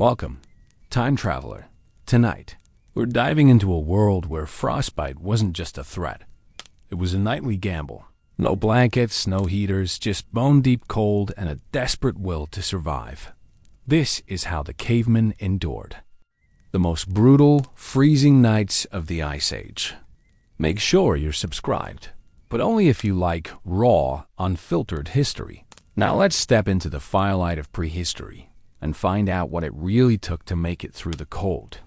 Welcome, time traveler. Tonight, we're diving into a world where frostbite wasn't just a threat. It was a nightly gamble. No blankets, no heaters, just bone-deep cold and a desperate will to survive. This is how the cavemen endured the most brutal, freezing nights of the Ice Age. Make sure you're subscribed, but only if you like raw, unfiltered history. Now let's step into the firelight of prehistory and find out what it really took to make it through the cold.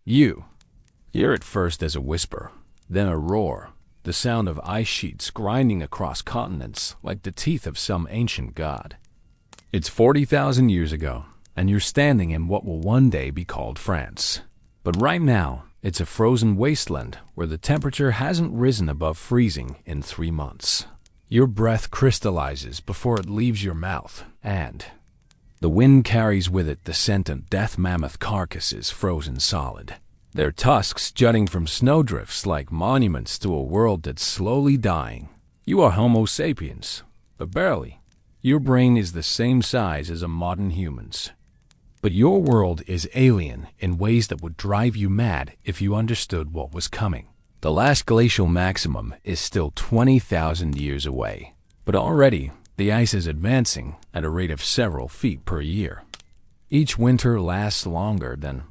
You hear it first as a whisper, then a roar, the sound of ice sheets grinding across continents like the teeth of some ancient god. It's 40,000 years ago, and you're standing in what will one day be called France. But right now, it's a frozen wasteland where the temperature hasn't risen above freezing in 3 months. Your breath crystallizes before it leaves your mouth, and the wind carries with it the scent of death mammoth carcasses frozen solid, their tusks jutting from snowdrifts like monuments to a world that's slowly dying. You are Homo sapiens, but barely. Your brain is the same size as a modern human's. But your world is alien in ways that would drive you mad if you understood what was coming. The last glacial maximum is still 20,000 years away, but already the ice is advancing at a rate of several feet per year. Each winter lasts longer than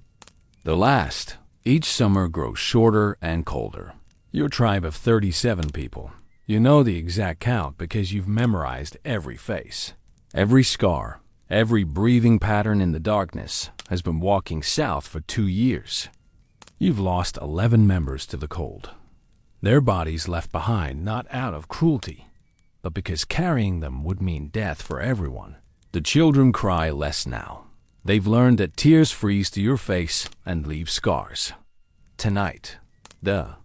the last. Each summer grows shorter and colder. Your tribe of 37 people. You know the exact count because you've memorized every face, every scar, every breathing pattern in the darkness has been walking south for 2 years. You've lost 11 members to the cold. Their bodies left behind not out of cruelty, but because carrying them would mean death for everyone. The children cry less now. They've learned that tears freeze to your face and leave scars. Tonight, the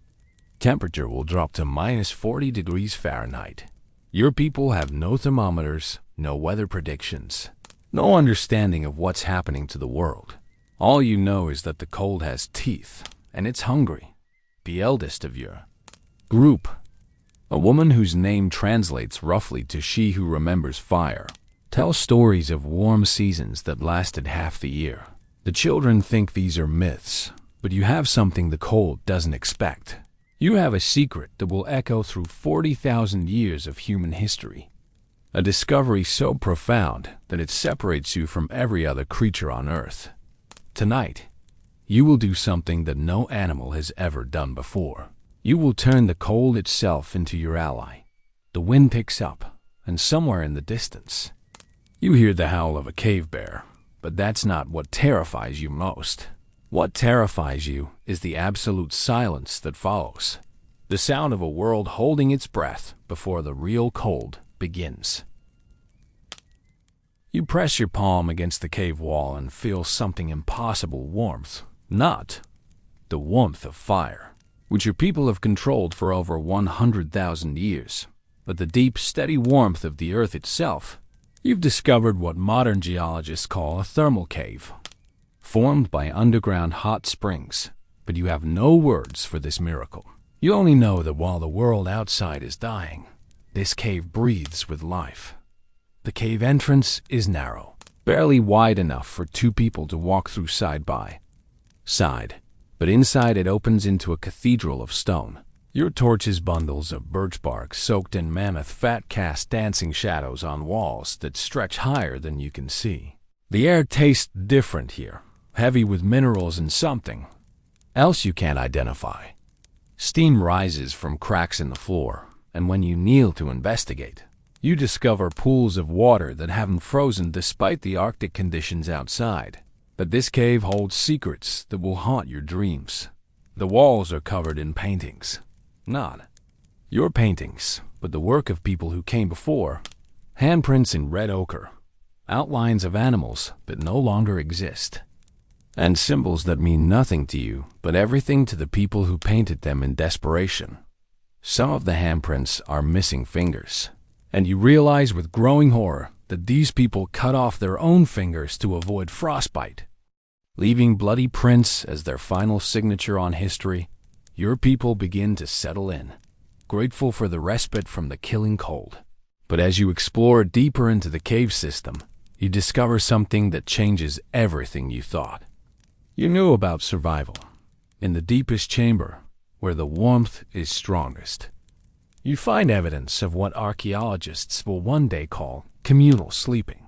temperature will drop to minus 40 degrees Fahrenheit. Your people have no thermometers, no weather predictions, no understanding of what's happening to the world. All you know is that the cold has teeth, and it's hungry. The eldest of your group, a woman whose name translates roughly to she who remembers fire, tells stories of warm seasons that lasted half the year. The children think these are myths, but you have something the cold doesn't expect. You have a secret that will echo through 40,000 years of human history. A discovery so profound that it separates you from every other creature on Earth. Tonight, you will do something that no animal has ever done before. You will turn the cold itself into your ally. The wind picks up, and somewhere in the distance, you hear the howl of a cave bear, but that's not what terrifies you most. What terrifies you is the absolute silence that follows. The sound of a world holding its breath before the real cold begins. You press your palm against the cave wall and feel something impossible warmth. Not the warmth of fire, which your people have controlled for over 100,000 years, but the deep, steady warmth of the earth itself. You've discovered what modern geologists call a thermal cave, formed by underground hot springs, but you have no words for this miracle. You only know that while the world outside is dying, this cave breathes with life. The cave entrance is narrow, barely wide enough for 2 people to walk through side by side, but inside it opens into a cathedral of stone. Your torches bundles of birch bark soaked in mammoth fat cast dancing shadows on walls that stretch higher than you can see. The air tastes different here, heavy with minerals and something else you can't identify. Steam rises from cracks in the floor, and when you kneel to investigate, you discover pools of water that haven't frozen despite the Arctic conditions outside. But this cave holds secrets that will haunt your dreams. The walls are covered in paintings. Not your paintings, but the work of people who came before. Handprints in red ochre, outlines of animals that no longer exist, and symbols that mean nothing to you, but everything to the people who painted them in desperation. Some of the handprints are missing fingers, and you realize with growing horror that these people cut off their own fingers to avoid frostbite, leaving bloody prints as their final signature on history. Your people begin to settle in, grateful for the respite from the killing cold. But as you explore deeper into the cave system, you discover something that changes everything you thought you knew about survival. In the deepest chamber, where the warmth is strongest, you find evidence of what archaeologists will one day call communal sleeping.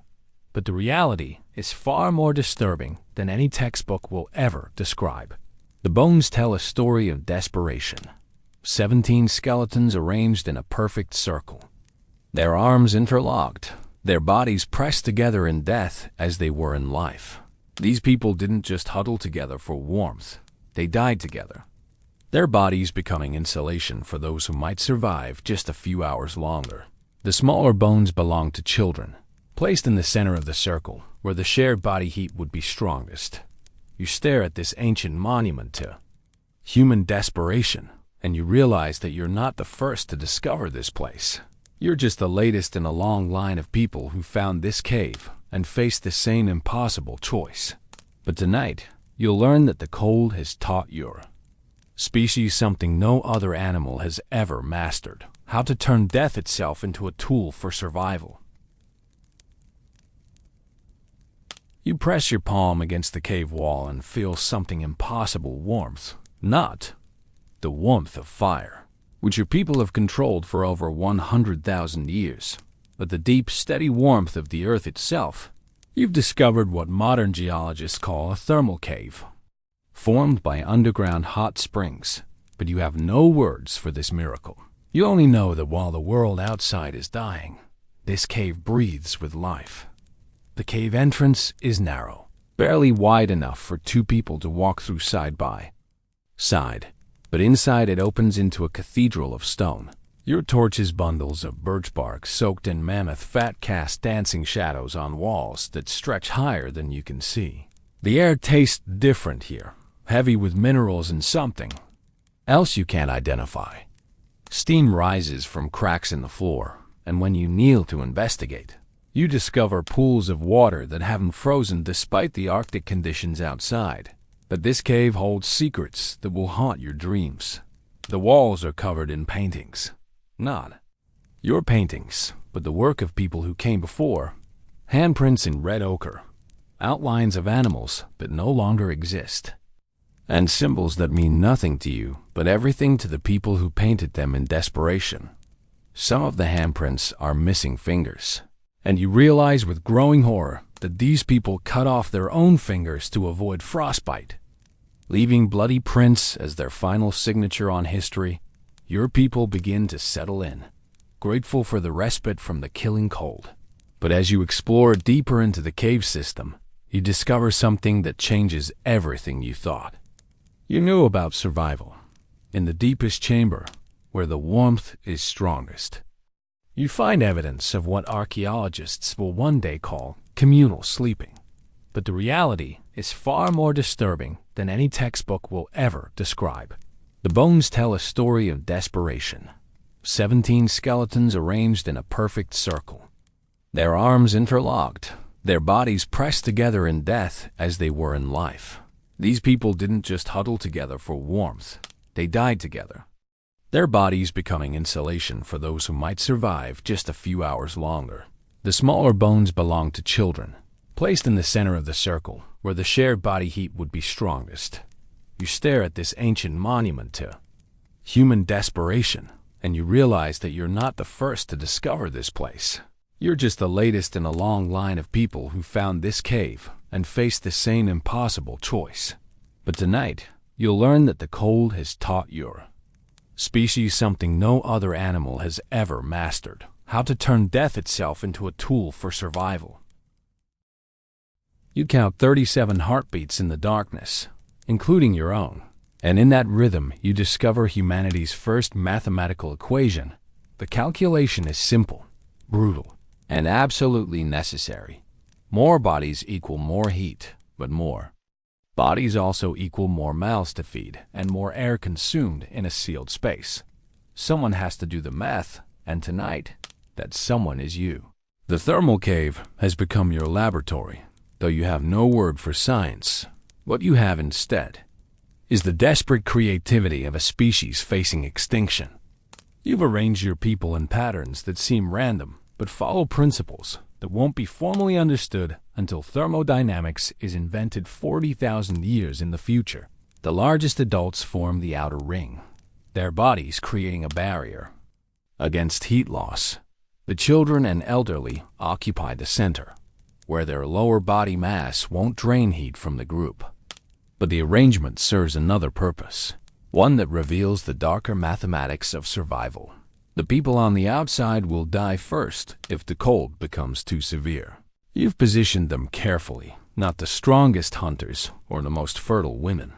But the reality is far more disturbing than any textbook will ever describe. The bones tell a story of desperation. 17 skeletons arranged in a perfect circle, their arms interlocked, their bodies pressed together in death as they were in life. These people didn't just huddle together for warmth, they died together, their bodies becoming insulation for those who might survive just a few hours longer. The smaller bones belong to children, placed in the center of the circle, where the shared body heat would be strongest. You stare at this ancient monument to human desperation, and you realize that you're not the first to discover this place. You're just the latest in a long line of people who found this cave and faced the same impossible choice. But tonight, you'll learn that the cold has taught your species something no other animal has ever mastered: how to turn death itself into a tool for survival. You press your palm against the cave wall and feel something impossible warmth. Not the warmth of fire, which your people have controlled for over 100,000 years, but the deep, steady warmth of the earth itself. You've discovered what modern geologists call a thermal cave, formed by underground hot springs, but you have no words for this miracle. You only know that while the world outside is dying, this cave breathes with life. The cave entrance is narrow, barely wide enough for two people to walk through side by side, but inside it opens into a cathedral of stone. Your torches, bundles of birch bark soaked in mammoth fat, cast dancing shadows on walls that stretch higher than you can see. The air tastes different here, heavy with minerals and something else you can't identify. Steam rises from cracks in the floor, and when you kneel to investigate, you discover pools of water that haven't frozen despite the Arctic conditions outside. But this cave holds secrets that will haunt your dreams. The walls are covered in paintings. Not your paintings, but the work of people who came before. Handprints in red ochre, outlines of animals that no longer exist, and symbols that mean nothing to you, but everything to the people who painted them in desperation. Some of the handprints are missing fingers, and you realize with growing horror that these people cut off their own fingers to avoid frostbite, leaving bloody prints as their final signature on history. Your people begin to settle in, grateful for the respite from the killing cold. But as you explore deeper into the cave system, you discover something that changes everything you thought you knew about survival. In the deepest chamber, where the warmth is strongest, you find evidence of what archaeologists will one day call communal sleeping. But the reality is far more disturbing than any textbook will ever describe. The bones tell a story of desperation. 17 skeletons arranged in a perfect circle, their arms interlocked, their bodies pressed together in death as they were in life. These people didn't just huddle together for warmth, they died together, their bodies becoming insulation for those who might survive just a few hours longer. The smaller bones belong to children, placed in the center of the circle, where the shared body heat would be strongest. You stare at this ancient monument to human desperation, and you realize that you're not the first to discover this place. You're just the latest in a long line of people who found this cave and faced the same impossible choice. But tonight, you'll learn that the cold has taught your species something no other animal has ever mastered: how to turn death itself into a tool for survival. You count 37 heartbeats in the darkness, including your own, and in that rhythm you discover humanity's first mathematical equation. The calculation is simple, brutal, and absolutely necessary. More bodies equal more heat, but more bodies also equal more mouths to feed and more air consumed in a sealed space. Someone has to do the math, and tonight, that someone is you. The thermal cave has become your laboratory, though you have no word for science. What you have instead is the desperate creativity of a species facing extinction. You've arranged your people in patterns that seem random, but follow principles. that won't be formally understood until thermodynamics is invented 40,000 years in the future. The largest adults form the outer ring, their bodies creating a barrier against heat loss. The children and elderly occupy the center, where their lower body mass won't drain heat from the group. But the arrangement serves another purpose, one that reveals the darker mathematics of survival. The people on the outside will die first if the cold becomes too severe. You've positioned them carefully, not the strongest hunters or the most fertile women,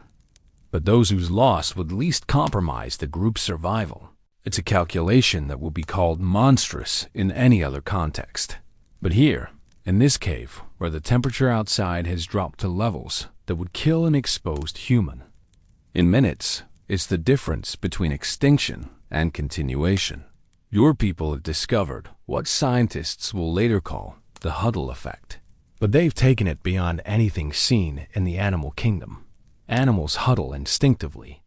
but those whose loss would least compromise the group's survival. It's a calculation that will be called monstrous in any other context. But here, in this cave, where the temperature outside has dropped to levels that would kill an exposed human in minutes, it's the difference between extinction and continuation. Your people have discovered what scientists will later call the huddle effect. But they've taken it beyond anything seen in the animal kingdom. Animals huddle instinctively.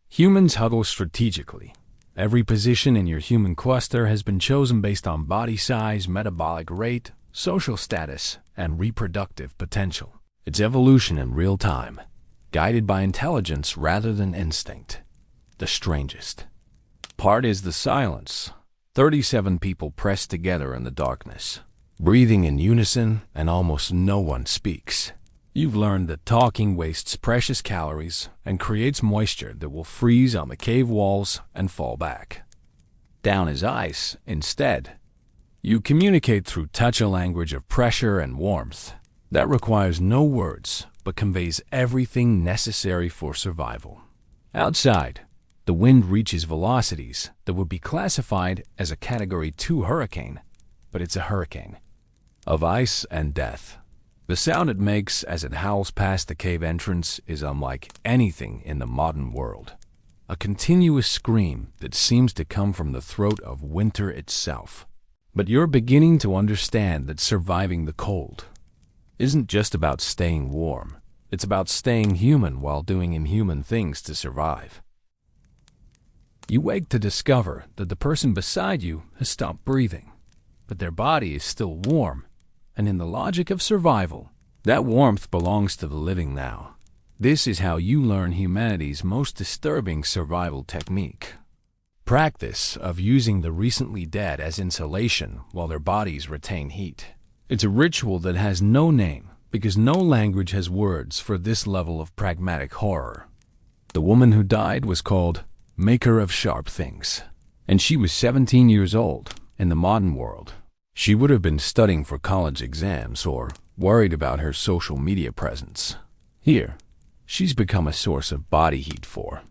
Humans huddle strategically. Every position in your human cluster has been chosen based on body size, metabolic rate, social status, and reproductive potential. It's evolution in real time, guided by intelligence rather than instinct. The strangest part is the silence. 37 people pressed together in the darkness, breathing in unison, and almost no one speaks. You've learned that talking wastes precious calories and creates moisture that will freeze on the cave walls and fall back down as ice. Instead, you communicate through touch, a language of pressure and warmth that requires no words but conveys everything necessary for survival. Outside, the wind reaches velocities that would be classified as a Category 2 hurricane, but it's a hurricane of ice and death. The sound it makes as it howls past the cave entrance is unlike anything in the modern world. A continuous scream that seems to come from the throat of winter itself. But you're beginning to understand that surviving the cold isn't just about staying warm. It's about staying human while doing inhuman things to survive. You wake to discover that the person beside you has stopped breathing, but their body is still warm, and in the logic of survival, that warmth belongs to the living now. This is how you learn humanity's most disturbing survival technique. Practice of using the recently dead as insulation while their bodies retain heat. It's a ritual that has no name because no language has words for this level of pragmatic horror. The woman who died was called Maker of Sharp Things, and she was 17 years old. In the modern world, she would have been studying for college exams or worried about her social media presence. Here, she's become a source of body heat for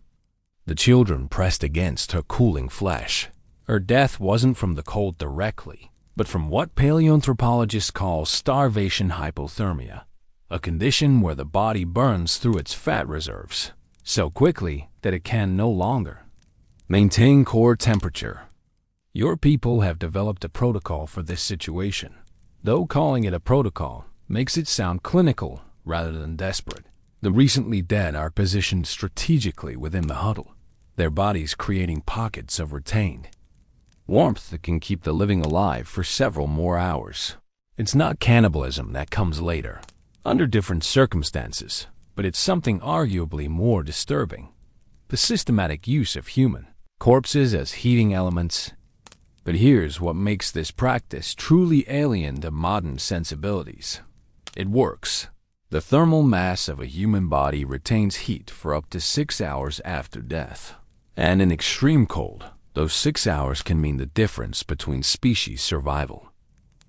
the children pressed against her cooling flesh. Her death wasn't from the cold directly, but from what paleoanthropologists call starvation hypothermia, a condition where the body burns through its fat reserves so quickly that it can no longer maintain core temperature. Your people have developed a protocol for this situation, though calling it a protocol makes it sound clinical rather than desperate. The recently dead are positioned strategically within the huddle, their bodies creating pockets of retained warmth that can keep the living alive for several more hours. It's not cannibalism that comes later, under different circumstances, but it's something arguably more disturbing: the systematic use of human corpses as heating elements. But here's what makes this practice truly alien to modern sensibilities. It works. The thermal mass of a human body retains heat for up to 6 hours after death. And in extreme cold, those 6 hours can mean the difference between species survival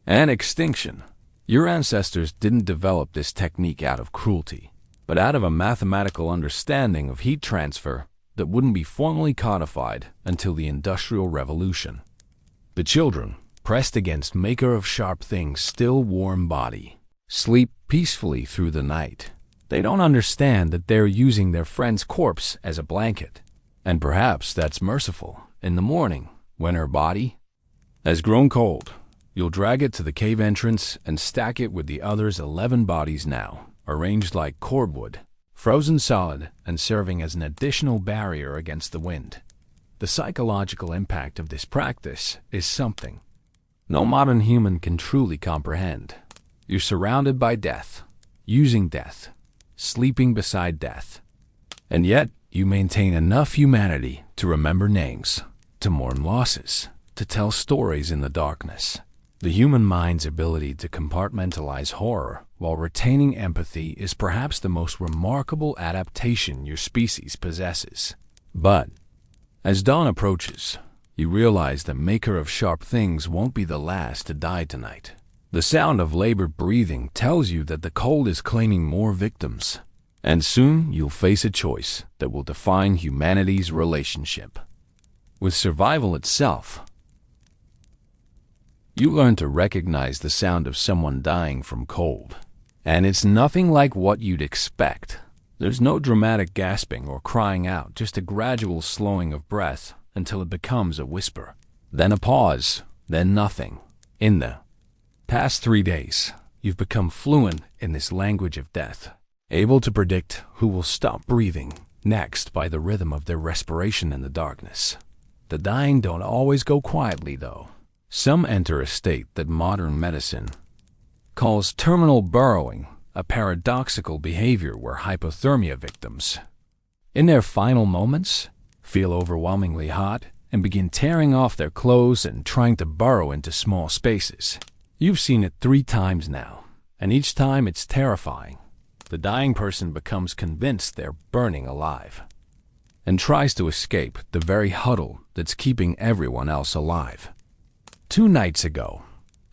and extinction. Your ancestors didn't develop this technique out of cruelty, but out of a mathematical understanding of heat transfer that wouldn't be formally codified until the Industrial Revolution. The children, pressed against Maker of Sharp Things' still warm body, sleep peacefully through the night. They don't understand that they're using their friend's corpse as a blanket, and perhaps that's merciful. In the morning, when her body has grown cold, you'll drag it to the cave entrance and stack it with the others' 11 bodies now, arranged like cordwood, frozen solid and serving as an additional barrier against the wind. The psychological impact of this practice is something no modern human can truly comprehend. You're surrounded by death, using death, sleeping beside death. And yet, you maintain enough humanity to remember names, to mourn losses, to tell stories in the darkness. The human mind's ability to compartmentalize horror while retaining empathy is perhaps the most remarkable adaptation your species possesses. But, as dawn approaches, you realize the maker of sharp things won't be the last to die tonight. The sound of labored breathing tells you that the cold is claiming more victims, and soon you'll face a choice that will define humanity's relationship with survival itself. You learn to recognize the sound of someone dying from cold, and it's nothing like what you'd expect. There's no dramatic gasping or crying out, just a gradual slowing of breath until it becomes a whisper. Then a pause, then nothing. In the past 3 days, you've become fluent in this language of death, able to predict who will stop breathing next by the rhythm of their respiration in the darkness. The dying don't always go quietly, though. Some enter a state that modern medicine calls terminal burrowing, a paradoxical behavior where hypothermia victims, in their final moments, feel overwhelmingly hot and begin tearing off their clothes and trying to burrow into small spaces. You've seen it 3 times now, and each time it's terrifying. The dying person becomes convinced they're burning alive and tries to escape the very huddle that's keeping everyone else alive. 2 nights ago,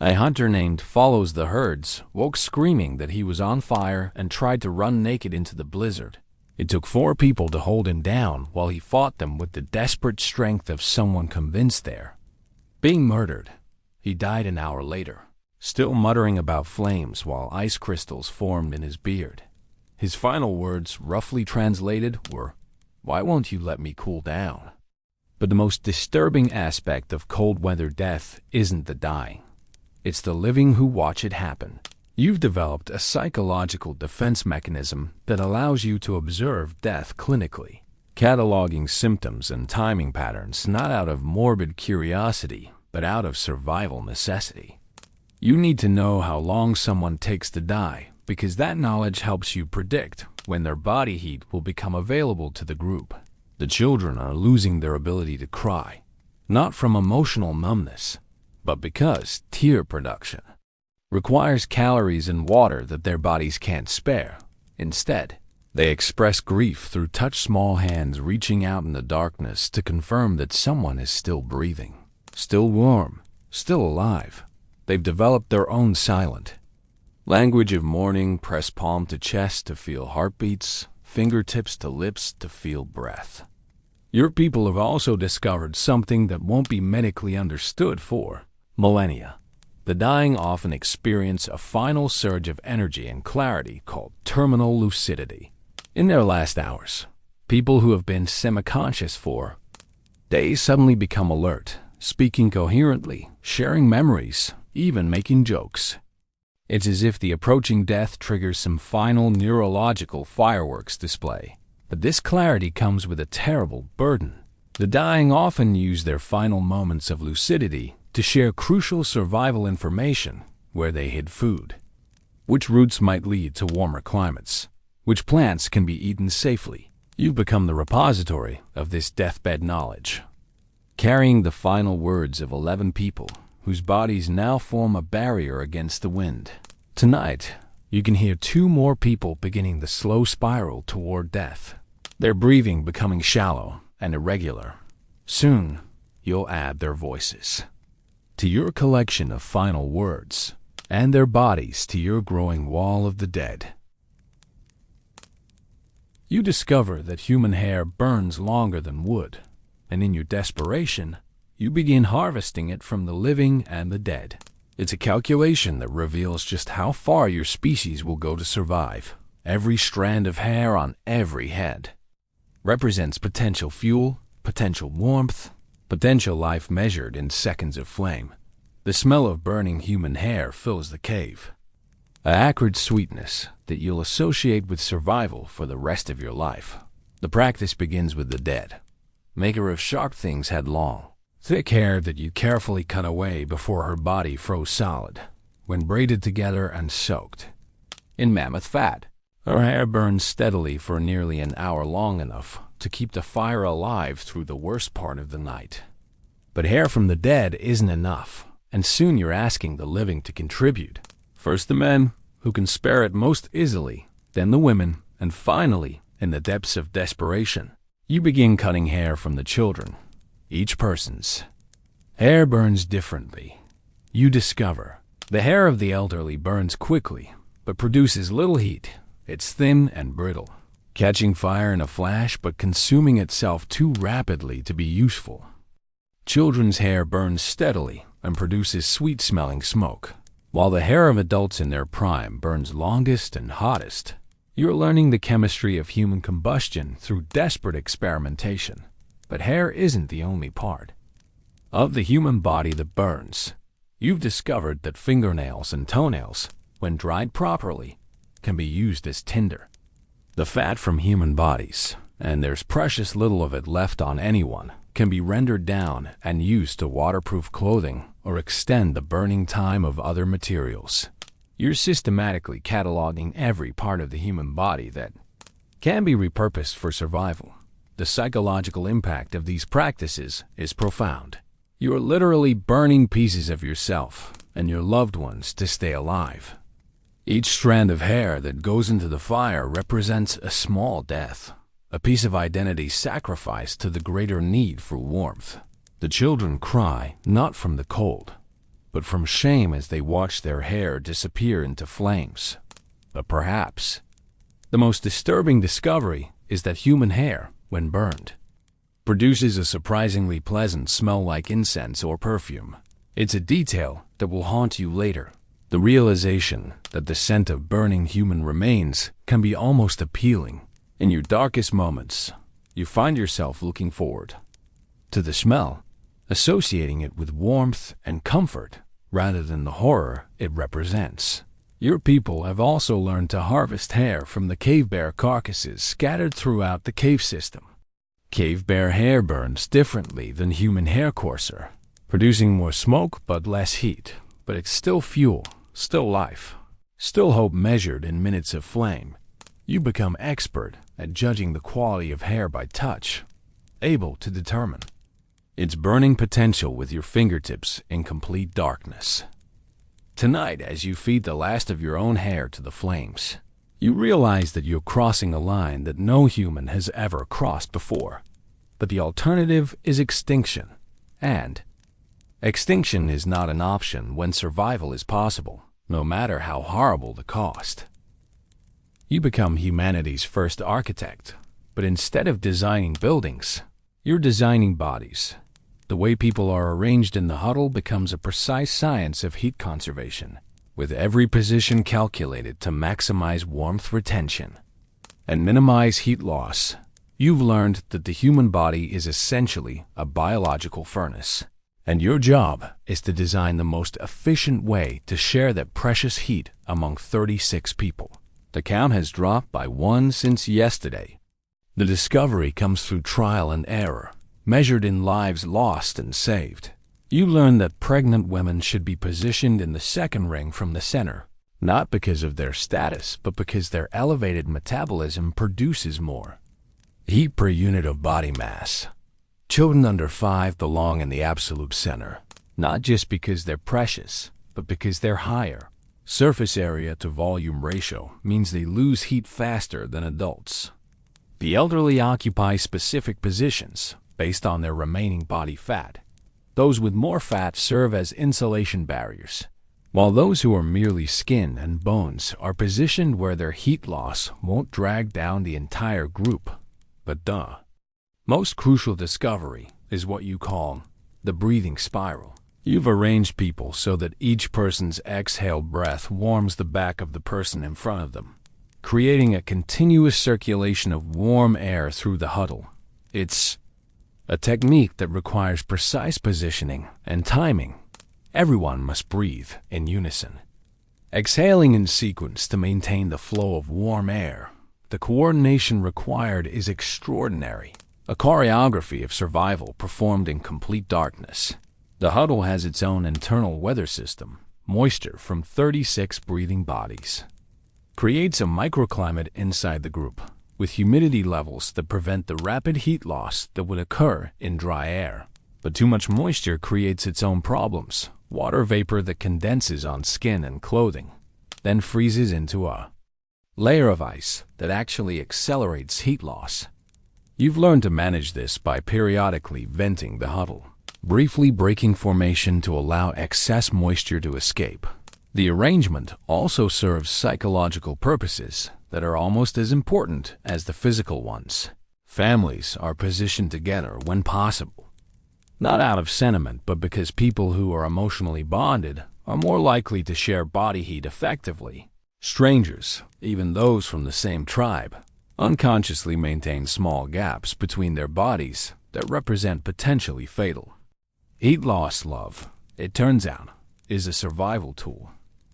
a hunter named Follows the Herds woke screaming that he was on fire and tried to run naked into the blizzard. It took 4 people to hold him down while he fought them with the desperate strength of someone convinced they're being murdered. He died an hour later, still muttering about flames while ice crystals formed in his beard. His final words, roughly translated, were, "Why won't you let me cool down?" But the most disturbing aspect of cold weather death isn't the dying. It's the living who watch it happen. You've developed a psychological defense mechanism that allows you to observe death clinically, cataloging symptoms and timing patterns not out of morbid curiosity, but out of survival necessity. You need to know how long someone takes to die, because that knowledge helps you predict when their body heat will become available to the group. The children are losing their ability to cry, not from emotional numbness, but because tear production requires calories and water that their bodies can't spare. Instead, they express grief through touch small hands reaching out in the darkness to confirm that someone is still breathing, still warm, still alive. They've developed their own silent language of mourning, press palm to chest to feel heartbeats, fingertips to lips to feel breath. Your people have also discovered something that won't be medically understood for millennia. The dying often experience a final surge of energy and clarity called terminal lucidity. In their last hours, people who have been semi-conscious for days suddenly become alert, speaking coherently, sharing memories, even making jokes. It's as if the approaching death triggers some final neurological fireworks display. But this clarity comes with a terrible burden. The dying often use their final moments of lucidity to share crucial survival information, where they hid food, which routes might lead to warmer climates, which plants can be eaten safely. You've become the repository of this deathbed knowledge, carrying the final words of 11 people whose bodies now form a barrier against the wind. Tonight, you can hear 2 more people beginning the slow spiral toward death, their breathing becoming shallow and irregular. Soon, you'll add their voices to your collection of final words, and their bodies to your growing wall of the dead. You discover that human hair burns longer than wood, and in your desperation, you begin harvesting it from the living and the dead. It's a calculation that reveals just how far your species will go to survive. Every strand of hair on every head represents potential fuel, potential warmth, potential life measured in seconds of flame. The smell of burning human hair fills the cave, an acrid sweetness that you'll associate with survival for the rest of your life. The practice begins with the dead, maker of sharp things headlong, Thick hair that you carefully cut away before her body froze solid, when braided together and soaked in mammoth fat. Her hair burns steadily for nearly an hour, long enough to keep the fire alive through the worst part of the night. But hair from the dead isn't enough, and soon you're asking the living to contribute. First the men, who can spare it most easily, then the women, and finally, in the depths of desperation, you begin cutting hair from the children. Each person's hair burns differently. You discover the hair of the elderly burns quickly, but produces little heat. It's thin and brittle, catching fire in a flash but consuming itself too rapidly to be useful. Children's hair burns steadily and produces sweet-smelling smoke, while the hair of adults in their prime burns longest and hottest. You're learning the chemistry of human combustion through desperate experimentation. But hair isn't the only part of the human body that burns. You've discovered that fingernails and toenails, when dried properly, can be used as tinder. The fat from human bodies, and there's precious little of it left on anyone, can be rendered down and used to waterproof clothing or extend the burning time of other materials. You're systematically cataloging every part of the human body that can be repurposed for survival. The psychological impact of these practices is profound. You are literally burning pieces of yourself and your loved ones to stay alive. Each strand of hair that goes into the fire represents a small death, a piece of identity sacrificed to the greater need for warmth. The children cry not from the cold, but from shame as they watch their hair disappear into flames. But perhaps the most disturbing discovery is that human hair, when burned, produces a surprisingly pleasant smell like incense or perfume. It's a detail that will haunt you later. The realization that the scent of burning human remains can be almost appealing. In your darkest moments, you find yourself looking forward to the smell, associating it with warmth and comfort rather than the horror it represents. Your people have also learned to harvest hair from the cave bear carcasses scattered throughout the cave system. Cave bear hair burns differently than human hair coarser, producing more smoke but less heat. But it's still fuel, still life, still hope measured in minutes of flame. You become expert at judging the quality of hair by touch, able to determine its burning potential with your fingertips in complete darkness. Tonight, as you feed the last of your own hair to the flames, you realize that you're crossing a line that no human has ever crossed before. But the alternative is extinction, and extinction is not an option when survival is possible, no matter how horrible the cost. You become humanity's first architect, but instead of designing buildings, you're designing bodies. The way people are arranged in the huddle becomes a precise science of heat conservation, with every position calculated to maximize warmth retention and minimize heat loss. You've learned that the human body is essentially a biological furnace, and your job is to design the most efficient way to share that precious heat among 36 people. The count has dropped by 1 since yesterday. The discovery comes through trial and error, measured in lives lost and saved. You learn that pregnant women should be positioned in the second ring from the center, not because of their status, but because their elevated metabolism produces more heat per unit of body mass. Children under 5 belong in the absolute center, not just because they're precious, but because they're higher. Surface area to volume ratio means they lose heat faster than adults. The elderly occupy specific positions based on their remaining body fat. Those with more fat serve as insulation barriers, while those who are merely skin and bones are positioned where their heat loss won't drag down the entire group. But the most crucial discovery is what you call the breathing spiral. You've arranged people so that each person's exhaled breath warms the back of the person in front of them, creating a continuous circulation of warm air through the huddle. It's a technique that requires precise positioning and timing. Everyone must breathe in unison, exhaling in sequence to maintain the flow of warm air. The coordination required is extraordinary. a choreography of survival performed in complete darkness. The huddle has its own internal weather system. Moisture from 36 breathing bodies creates a microclimate inside the group, with humidity levels that prevent the rapid heat loss that would occur in dry air. But too much moisture creates its own problems. Water vapor that condenses on skin and clothing, then freezes into a layer of ice that actually accelerates heat loss. You've learned to manage this by periodically venting the huddle, briefly breaking formation to allow excess moisture to escape. The arrangement also serves psychological purposes that are almost as important as the physical ones. Families are positioned together when possible, not out of sentiment, but because people who are emotionally bonded are more likely to share body heat effectively. Strangers, even those from the same tribe, unconsciously maintain small gaps between their bodies that represent potentially fatal heat loss. Love, it turns out, is a survival tool.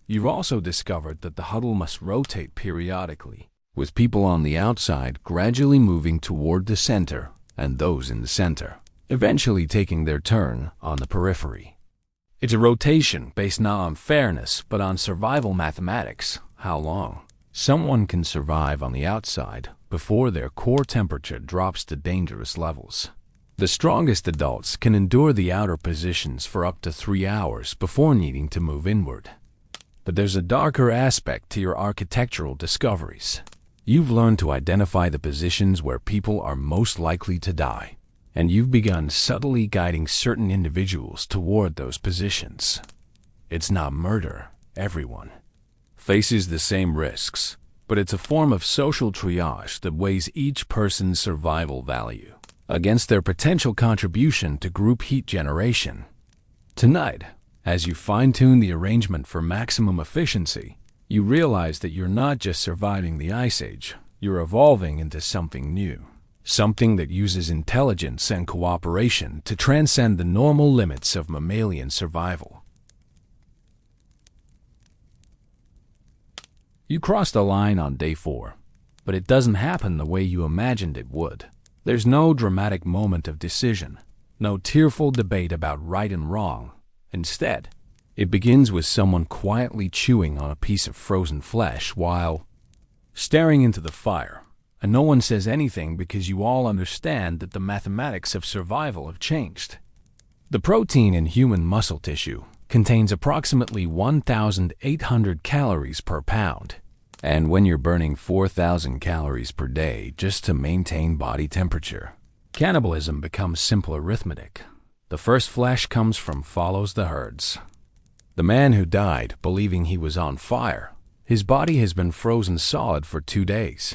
You've also discovered that the huddle must rotate periodically, with people on the outside gradually moving toward the center and those in the center eventually taking their turn on the periphery. It's a rotation based not on fairness but on survival mathematics. How long someone can survive on the outside before their core temperature drops to dangerous levels. The strongest adults can endure the outer positions for up to 3 hours before needing to move inward. But there's a darker aspect to your architectural discoveries. You've learned to identify the positions where people are most likely to die, and you've begun subtly guiding certain individuals toward those positions. It's not murder. Everyone faces the same risks, but it's a form of social triage that weighs each person's survival value against their potential contribution to group heat generation. Tonight, as you fine-tune the arrangement for maximum efficiency, you realize that you're not just surviving the Ice Age, you're evolving into something new. Something that uses intelligence and cooperation to transcend the normal limits of mammalian survival. You crossed a line on day 4, but it doesn't happen the way you imagined it would. There's no dramatic moment of decision, no tearful debate about right and wrong. Instead, it begins with someone quietly chewing on a piece of frozen flesh while staring into the fire. And no one says anything because you all understand that the mathematics of survival have changed. The protein in human muscle tissue contains approximately 1,800 calories per pound. And when you're burning 4,000 calories per day just to maintain body temperature, cannibalism becomes simple arithmetic. The first flesh comes from follows the herds. The man who died believing he was on fire, his body has been frozen solid for 2 days,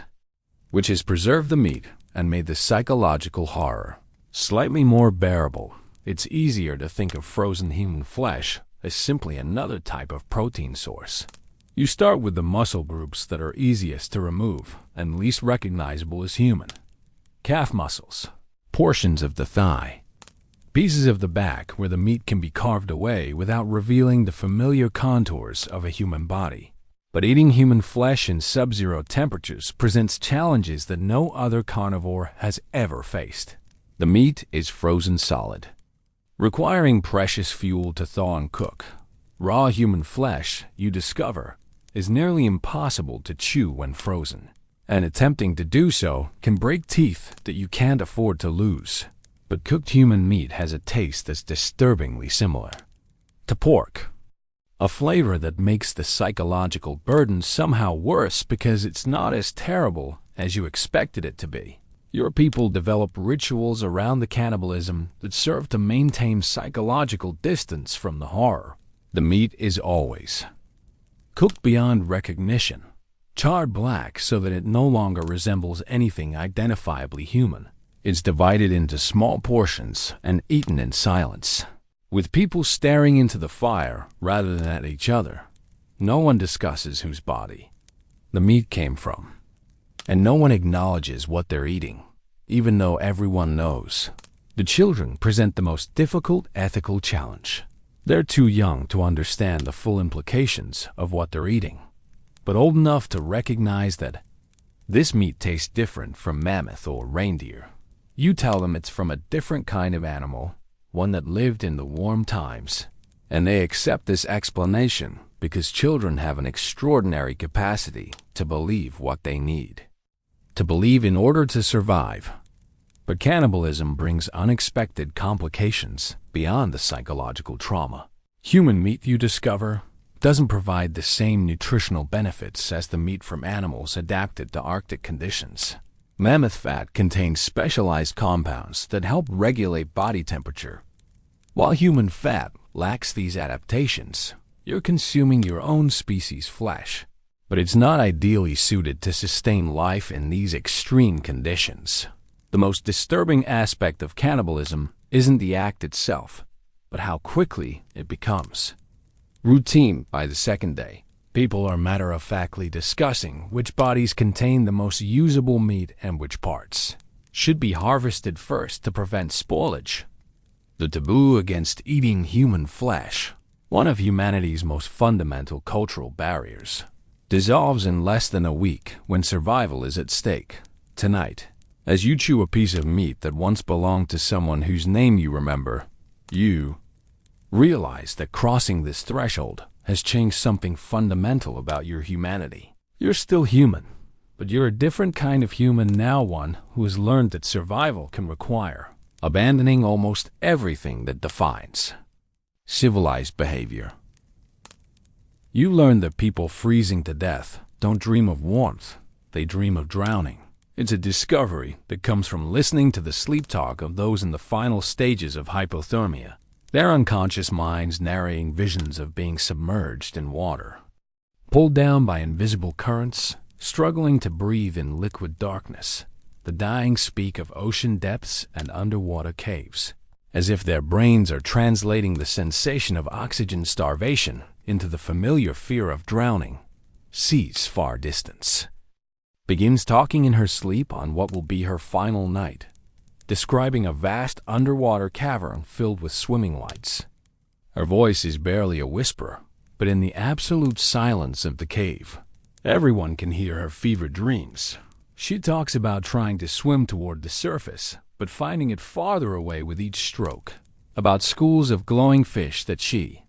which has preserved the meat and made the psychological horror slightly more bearable. It's easier to think of frozen human flesh as simply another type of protein source. You start with the muscle groups that are easiest to remove and least recognizable as human. Calf muscles, portions of the thigh, pieces of the back where the meat can be carved away without revealing the familiar contours of a human body. But eating human flesh in sub-zero temperatures presents challenges that no other carnivore has ever faced. The meat is frozen solid, requiring precious fuel to thaw and cook. Raw human flesh, you discover, is nearly impossible to chew when frozen, and attempting to do so can break teeth that you can't afford to lose. But cooked human meat has a taste that's disturbingly similar to pork. A flavor that makes the psychological burden somehow worse because it's not as terrible as you expected it to be. Your people develop rituals around the cannibalism that serve to maintain psychological distance from the horror. The meat is always cooked beyond recognition, charred black so that it no longer resembles anything identifiably human. It's divided into small portions and eaten in silence, with people staring into the fire rather than at each other. No one discusses whose body the meat came from, and no one acknowledges what they're eating, even though everyone knows. The children present the most difficult ethical challenge. They're too young to understand the full implications of what they're eating, but old enough to recognize that this meat tastes different from mammoth or reindeer. You tell them it's from a different kind of animal, one that lived in the warm times. And they accept this explanation because children have an extraordinary capacity to believe what they need. To believe in order to survive. But cannibalism brings unexpected complications beyond the psychological trauma. Human meat, you discover, doesn't provide the same nutritional benefits as the meat from animals adapted to Arctic conditions. Mammoth fat contains specialized compounds that help regulate body temperature. While human fat lacks these adaptations, you're consuming your own species' flesh. But it's not ideally suited to sustain life in these extreme conditions. The most disturbing aspect of cannibalism isn't the act itself, but how quickly it becomes. Routine by the second day. People are matter-of-factly discussing which bodies contain the most usable meat and which parts should be harvested first to prevent spoilage. The taboo against eating human flesh, one of humanity's most fundamental cultural barriers, dissolves in less than a week when survival is at stake. Tonight, as you chew a piece of meat that once belonged to someone whose name you remember, you realize that crossing this threshold has changed something fundamental about your humanity. You're still human, but you're a different kind of human now, one who has learned that survival can require abandoning almost everything that defines civilized behavior. You learn that people freezing to death don't dream of warmth, they dream of drowning. It's a discovery that comes from listening to the sleep talk of those in the final stages of hypothermia, their unconscious minds narrating visions of being submerged in water, pulled down by invisible currents, struggling to breathe in liquid darkness. The dying speak of ocean depths and underwater caves, as if their brains are translating the sensation of oxygen starvation into the familiar fear of drowning. Sees far distance. Begins talking in her sleep on what will be her final night, describing a vast underwater cavern filled with swimming lights. Her voice is barely a whisper, but in the absolute silence of the cave, everyone can hear her fevered dreams. She talks about trying to swim toward the surface, but finding it farther away with each stroke. About schools of glowing fish that she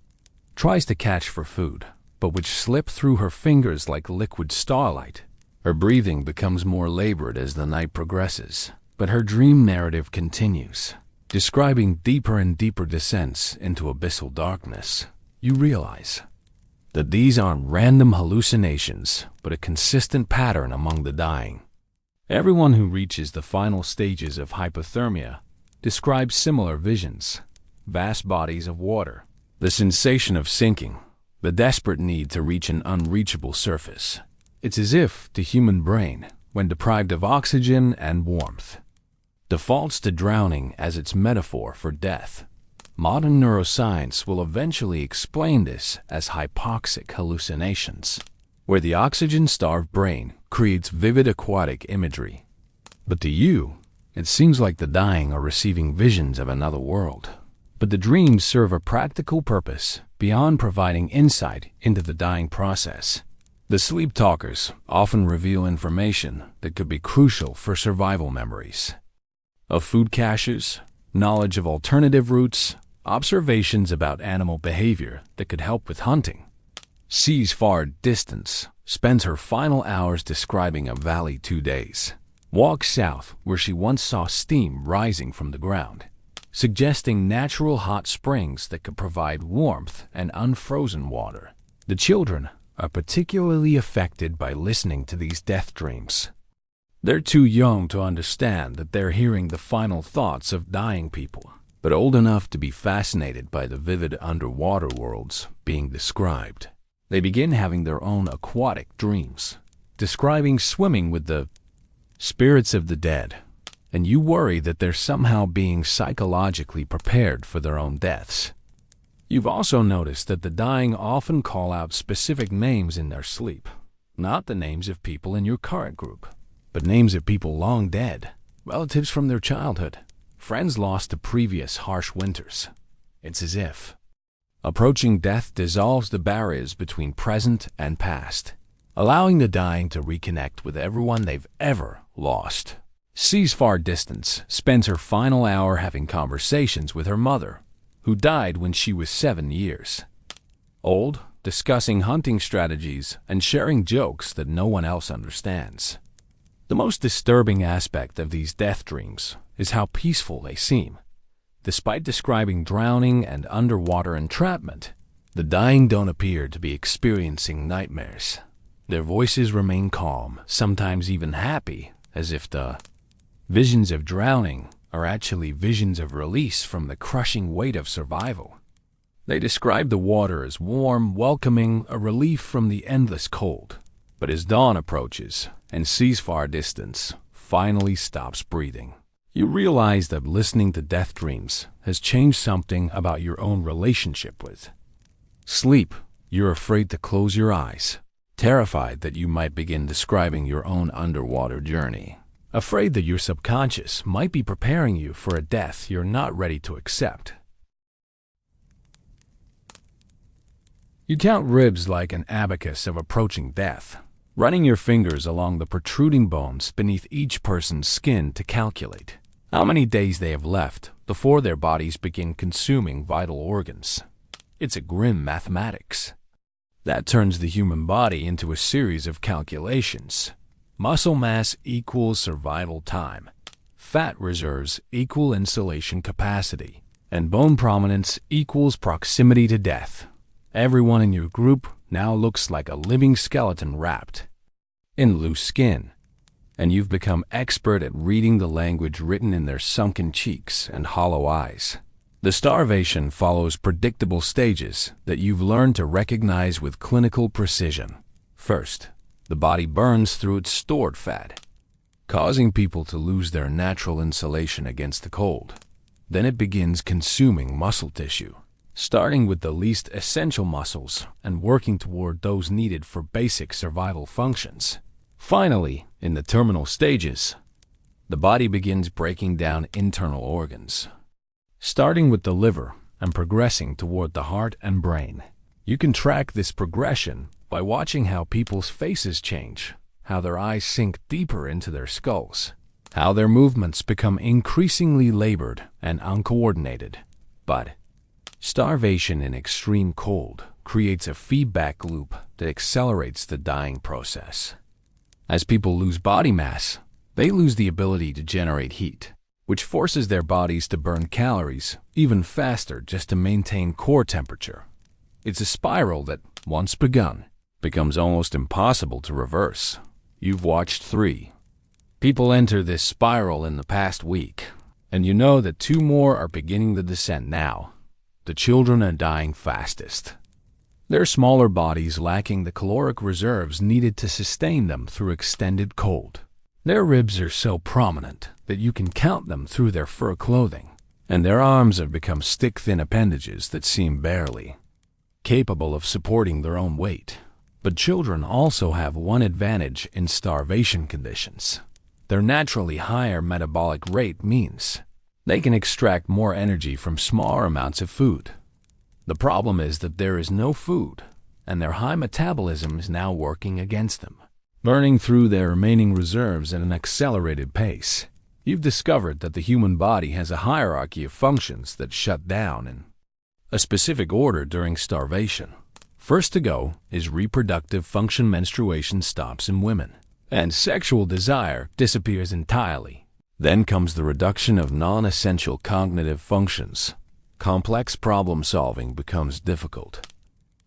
tries to catch for food, but which slip through her fingers like liquid starlight. Her breathing becomes more labored as the night progresses, but her dream narrative continues, describing deeper and deeper descents into abyssal darkness. You realize that these aren't random hallucinations, but a consistent pattern among the dying. Everyone who reaches the final stages of hypothermia describes similar visions: vast bodies of water, the sensation of sinking, the desperate need to reach an unreachable surface. It's as if the human brain, when deprived of oxygen and warmth, defaults to drowning as its metaphor for death. Modern neuroscience will eventually explain this as hypoxic hallucinations, where the oxygen-starved brain creates vivid aquatic imagery. But to you, it seems like the dying are receiving visions of another world. But the dreams serve a practical purpose beyond providing insight into the dying process. The sleep talkers often reveal information that could be crucial for survival memories. Of food caches, knowledge of alternative routes, observations about animal behavior that could help with hunting. Sees far distance, spends her final hours describing a valley 2 days. Walks south where she once saw steam rising from the ground, suggesting natural hot springs that could provide warmth and unfrozen water. The children are particularly affected by listening to these death dreams. They're too young to understand that they're hearing the final thoughts of dying people, but old enough to be fascinated by the vivid underwater worlds being described. They begin having their own aquatic dreams, describing swimming with the spirits of the dead, and you worry that they're somehow being psychologically prepared for their own deaths. You've also noticed that the dying often call out specific names in their sleep, not the names of people in your current group, but names of people long dead, relatives from their childhood, friends lost to previous harsh winters. It's as if approaching death dissolves the barriers between present and past, allowing the dying to reconnect with everyone they've ever lost. Sees far distance, spends her final hour having conversations with her mother, who died when she was 7 years old, discussing hunting strategies and sharing jokes that no one else understands. The most disturbing aspect of these death dreams is how peaceful they seem. Despite describing drowning and underwater entrapment, the dying don't appear to be experiencing nightmares. Their voices remain calm, sometimes even happy, as if the visions of drowning are actually visions of release from the crushing weight of survival. They describe the water as warm, welcoming, a relief from the endless cold. But as dawn approaches and sees far distance, finally stops breathing, you realize that listening to death dreams has changed something about your own relationship with sleep. You're afraid to close your eyes, terrified that you might begin describing your own underwater journey, afraid that your subconscious might be preparing you for a death you're not ready to accept. You count ribs like an abacus of approaching death, running your fingers along the protruding bones beneath each person's skin to calculate how many days they have left before their bodies begin consuming vital organs. It's a grim mathematics that turns the human body into a series of calculations. Muscle mass equals survival time, fat reserves equal insulation capacity, and bone prominence equals proximity to death. Everyone in your group now looks like a living skeleton wrapped in loose skin, and you've become expert at reading the language written in their sunken cheeks and hollow eyes. The starvation follows predictable stages that you've learned to recognize with clinical precision. First, the body burns through its stored fat, causing people to lose their natural insulation against the cold. Then it begins consuming muscle tissue, starting with the least essential muscles and working toward those needed for basic survival functions. Finally, in the terminal stages, the body begins breaking down internal organs, starting with the liver and progressing toward the heart and brain. You can track this progression by watching how people's faces change, how their eyes sink deeper into their skulls, how their movements become increasingly labored and uncoordinated. But starvation in extreme cold creates a feedback loop that accelerates the dying process. As people lose body mass, they lose the ability to generate heat, which forces their bodies to burn calories even faster just to maintain core temperature. It's a spiral that, once begun, becomes almost impossible to reverse. You've watched 3 people enter this spiral in the past week, and you know that 2 more are beginning the descent now. The children are dying fastest. Their smaller bodies lacking the caloric reserves needed to sustain them through extended cold. Their ribs are so prominent that you can count them through their fur clothing, and their arms have become stick-thin appendages that seem barely capable of supporting their own weight. But children also have one advantage in starvation conditions. Their naturally higher metabolic rate means they can extract more energy from smaller amounts of food. The problem is that there is no food, and their high metabolism is now working against them, burning through their remaining reserves at an accelerated pace. You've discovered that the human body has a hierarchy of functions that shut down in a specific order during starvation. First to go is reproductive function. Menstruation stops in women, and sexual desire disappears entirely. Then comes the reduction of non-essential cognitive functions. Complex problem-solving becomes difficult,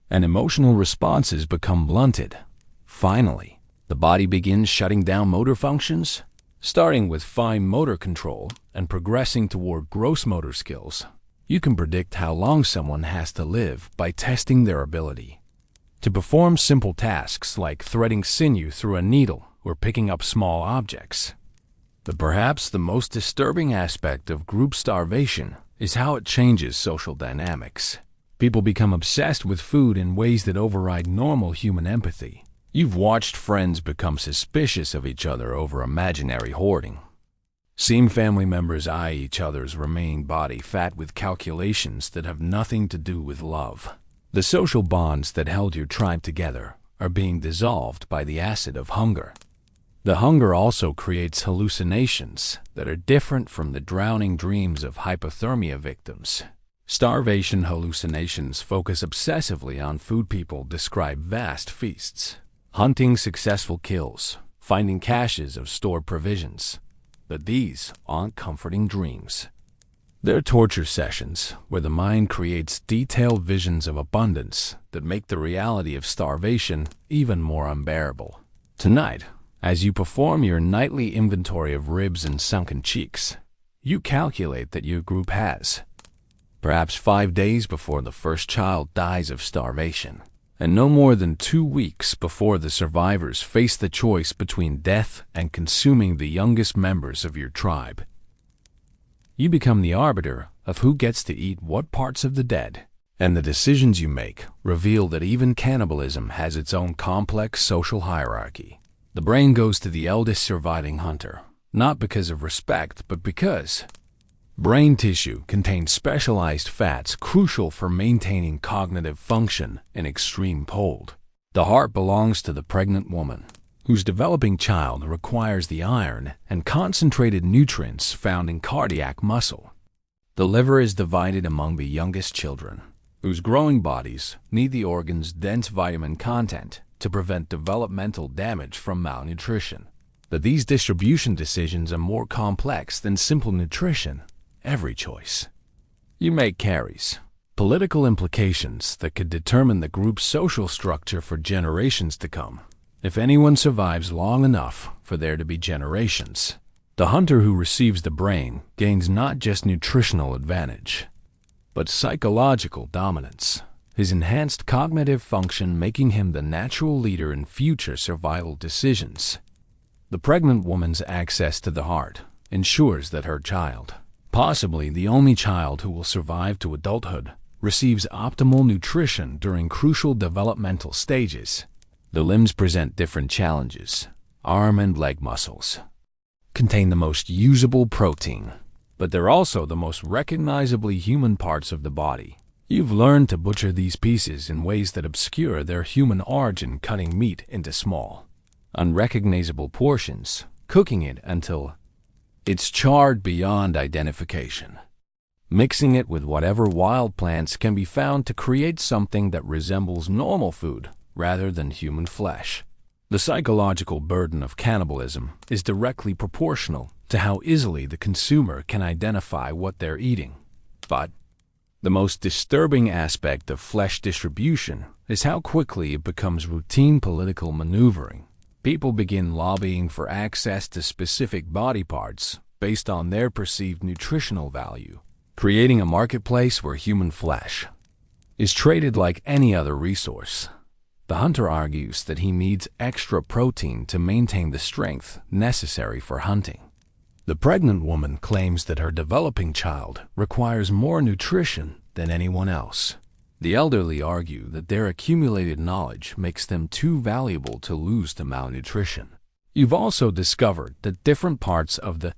and emotional responses become blunted. Finally, the body begins shutting down motor functions, starting with fine motor control and progressing toward gross motor skills. You can predict how long someone has to live by testing their ability to perform simple tasks like threading sinew through a needle or picking up small objects. But perhaps the most disturbing aspect of group starvation is how it changes social dynamics. People become obsessed with food in ways that override normal human empathy. You've watched friends become suspicious of each other over imaginary hoarding. Seen family members eye each other's remaining body fat with calculations that have nothing to do with love. The social bonds that held your tribe together are being dissolved by the acid of hunger. The hunger also creates hallucinations that are different from the drowning dreams of hypothermia victims. Starvation hallucinations focus obsessively on food. People describe vast feasts, hunting successful kills, finding caches of stored provisions. But these aren't comforting dreams. They're torture sessions where the mind creates detailed visions of abundance that make the reality of starvation even more unbearable. Tonight, as you perform your nightly inventory of ribs and sunken cheeks, you calculate that your group has, perhaps 5 days before the first child dies of starvation, and no more than 2 weeks before the survivors face the choice between death and consuming the youngest members of your tribe. You become the arbiter of who gets to eat what parts of the dead, and the decisions you make reveal that even cannibalism has its own complex social hierarchy. The brain goes to the eldest surviving hunter, not because of respect, but because brain tissue contains specialized fats crucial for maintaining cognitive function in extreme cold. The heart belongs to the pregnant woman, whose developing child requires the iron and concentrated nutrients found in cardiac muscle. The liver is divided among the youngest children, whose growing bodies need the organ's dense vitamin content to prevent developmental damage from malnutrition. But these distribution decisions are more complex than simple nutrition. Every choice you make carries political implications that could determine the group's social structure for generations to come. If anyone survives long enough for there to be generations, the hunter who receives the brain gains not just nutritional advantage, but psychological dominance, his enhanced cognitive function making him the natural leader in future survival decisions. The pregnant woman's access to the heart ensures that her child, possibly the only child who will survive to adulthood, receives optimal nutrition during crucial developmental stages. The limbs present different challenges. Arm and leg muscles contain the most usable protein, but they're also the most recognizably human parts of the body. You've learned to butcher these pieces in ways that obscure their human origin, cutting meat into small, unrecognizable portions, cooking it until it's charred beyond identification, mixing it with whatever wild plants can be found to create something that resembles normal food rather than human flesh. The psychological burden of cannibalism is directly proportional to how easily the consumer can identify what they're eating. But the most disturbing aspect of flesh distribution is how quickly it becomes routine political maneuvering. People begin lobbying for access to specific body parts based on their perceived nutritional value, creating a marketplace where human flesh is traded like any other resource. The hunter argues that he needs extra protein to maintain the strength necessary for hunting. The pregnant woman claims that her developing child requires more nutrition than anyone else. The elderly argue that their accumulated knowledge makes them too valuable to lose to malnutrition. You've also discovered that different parts of the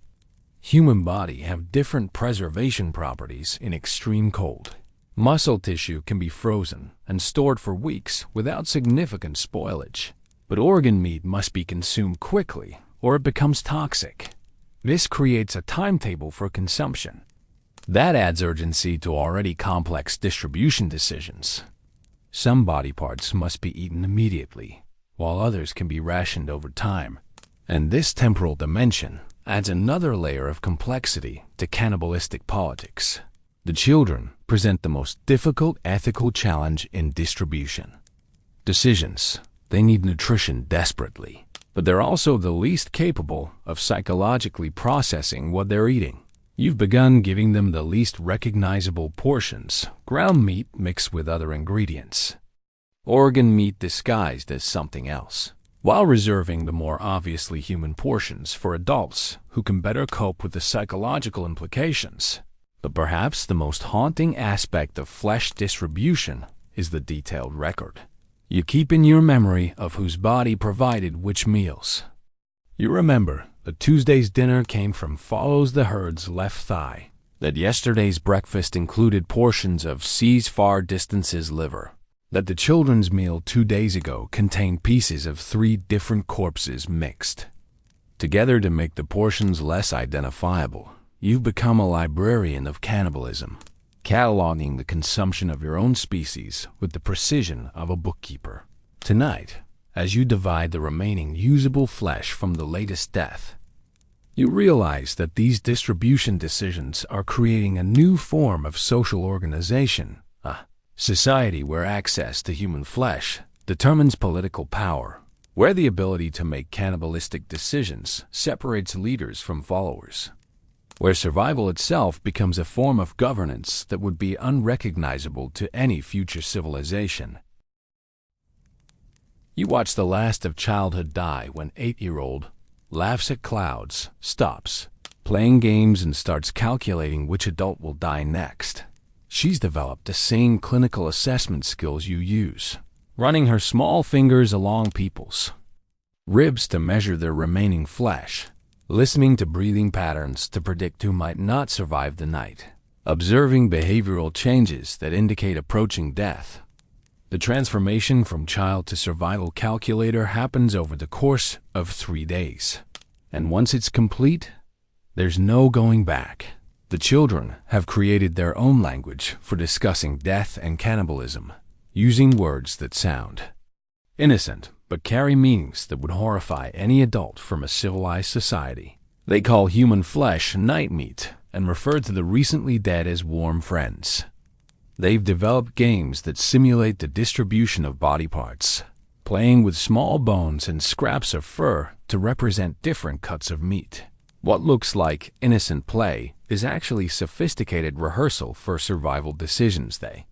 human body have different preservation properties in extreme cold. Muscle tissue can be frozen and stored for weeks without significant spoilage, but organ meat must be consumed quickly or it becomes toxic. This creates a timetable for consumption. That adds urgency to already complex distribution decisions. Some body parts must be eaten immediately, while others can be rationed over time. And this temporal dimension adds another layer of complexity to cannibalistic politics. The children present the most difficult ethical challenge in distribution decisions. They need nutrition desperately, but they're also the least capable of psychologically processing what they're eating. You've begun giving them the least recognizable portions, ground meat mixed with other ingredients, organ meat disguised as something else, while reserving the more obviously human portions for adults who can better cope with the psychological implications. But perhaps the most haunting aspect of flesh distribution is the detailed record you keep in your memory of whose body provided which meals. You remember that Tuesday's dinner came from follows the herd's left thigh, that yesterday's breakfast included portions of sees far distance's liver, that the children's meal 2 days ago contained pieces of 3 different corpses mixed. Together to make the portions less identifiable, you've become a librarian of cannibalism, cataloging the consumption of your own species with the precision of a bookkeeper. Tonight, as you divide the remaining usable flesh from the latest death, you realize that these distribution decisions are creating a new form of social organization, a society where access to human flesh determines political power, where the ability to make cannibalistic decisions separates leaders from followers, where survival itself becomes a form of governance that would be unrecognizable to any future civilization. You watch the last of childhood die when 8-year-old laughs at clouds, stops playing games and starts calculating which adult will die next. She's developed the same clinical assessment skills you use, running her small fingers along people's ribs to measure their remaining flesh, listening to breathing patterns to predict who might not survive the night, observing behavioral changes that indicate approaching death. The transformation from child to survival calculator happens over the course of 3 days. And once it's complete, there's no going back. The children have created their own language for discussing death and cannibalism, using words that sound innocent but carry meanings that would horrify any adult from a civilized society. They call human flesh night meat and refer to the recently dead as warm friends. They've developed games that simulate the distribution of body parts, playing with small bones and scraps of fur to represent different cuts of meat. What looks like innocent play is actually sophisticated rehearsal for survival decisions they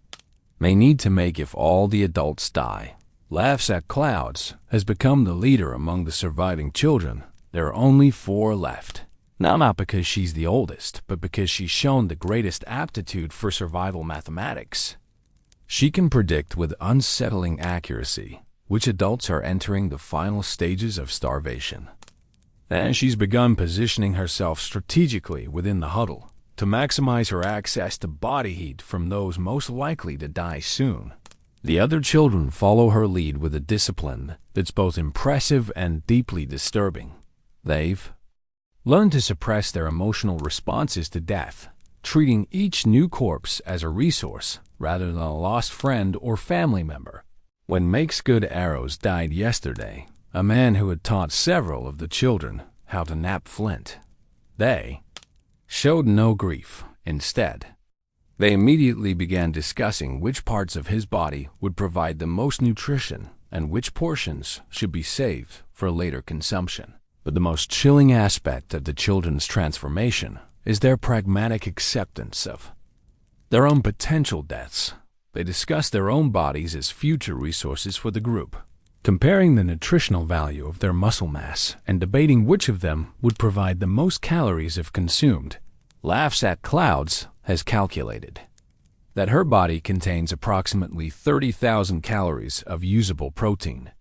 may need to make if all the adults die. Laughs at Clouds has become the leader among the surviving children. There are only 4 left. Now, not because she's the oldest, but because she's shown the greatest aptitude for survival mathematics. She can predict with unsettling accuracy which adults are entering the final stages of starvation. And she's begun positioning herself strategically within the huddle to maximize her access to body heat from those most likely to die soon. The other children follow her lead with a discipline that's both impressive and deeply disturbing. They've learned to suppress their emotional responses to death, treating each new corpse as a resource rather than a lost friend or family member. When Makes Good Arrows died yesterday, a man who had taught several of the children how to nap flint, they showed no grief. Instead, they immediately began discussing which parts of his body would provide the most nutrition and which portions should be saved for later consumption. But the most chilling aspect of the children's transformation is their pragmatic acceptance of their own potential deaths. They discuss their own bodies as future resources for the group, comparing the nutritional value of their muscle mass and debating which of them would provide the most calories if consumed. Laughs at Clouds has calculated that her body contains approximately 30,000 calories of usable protein,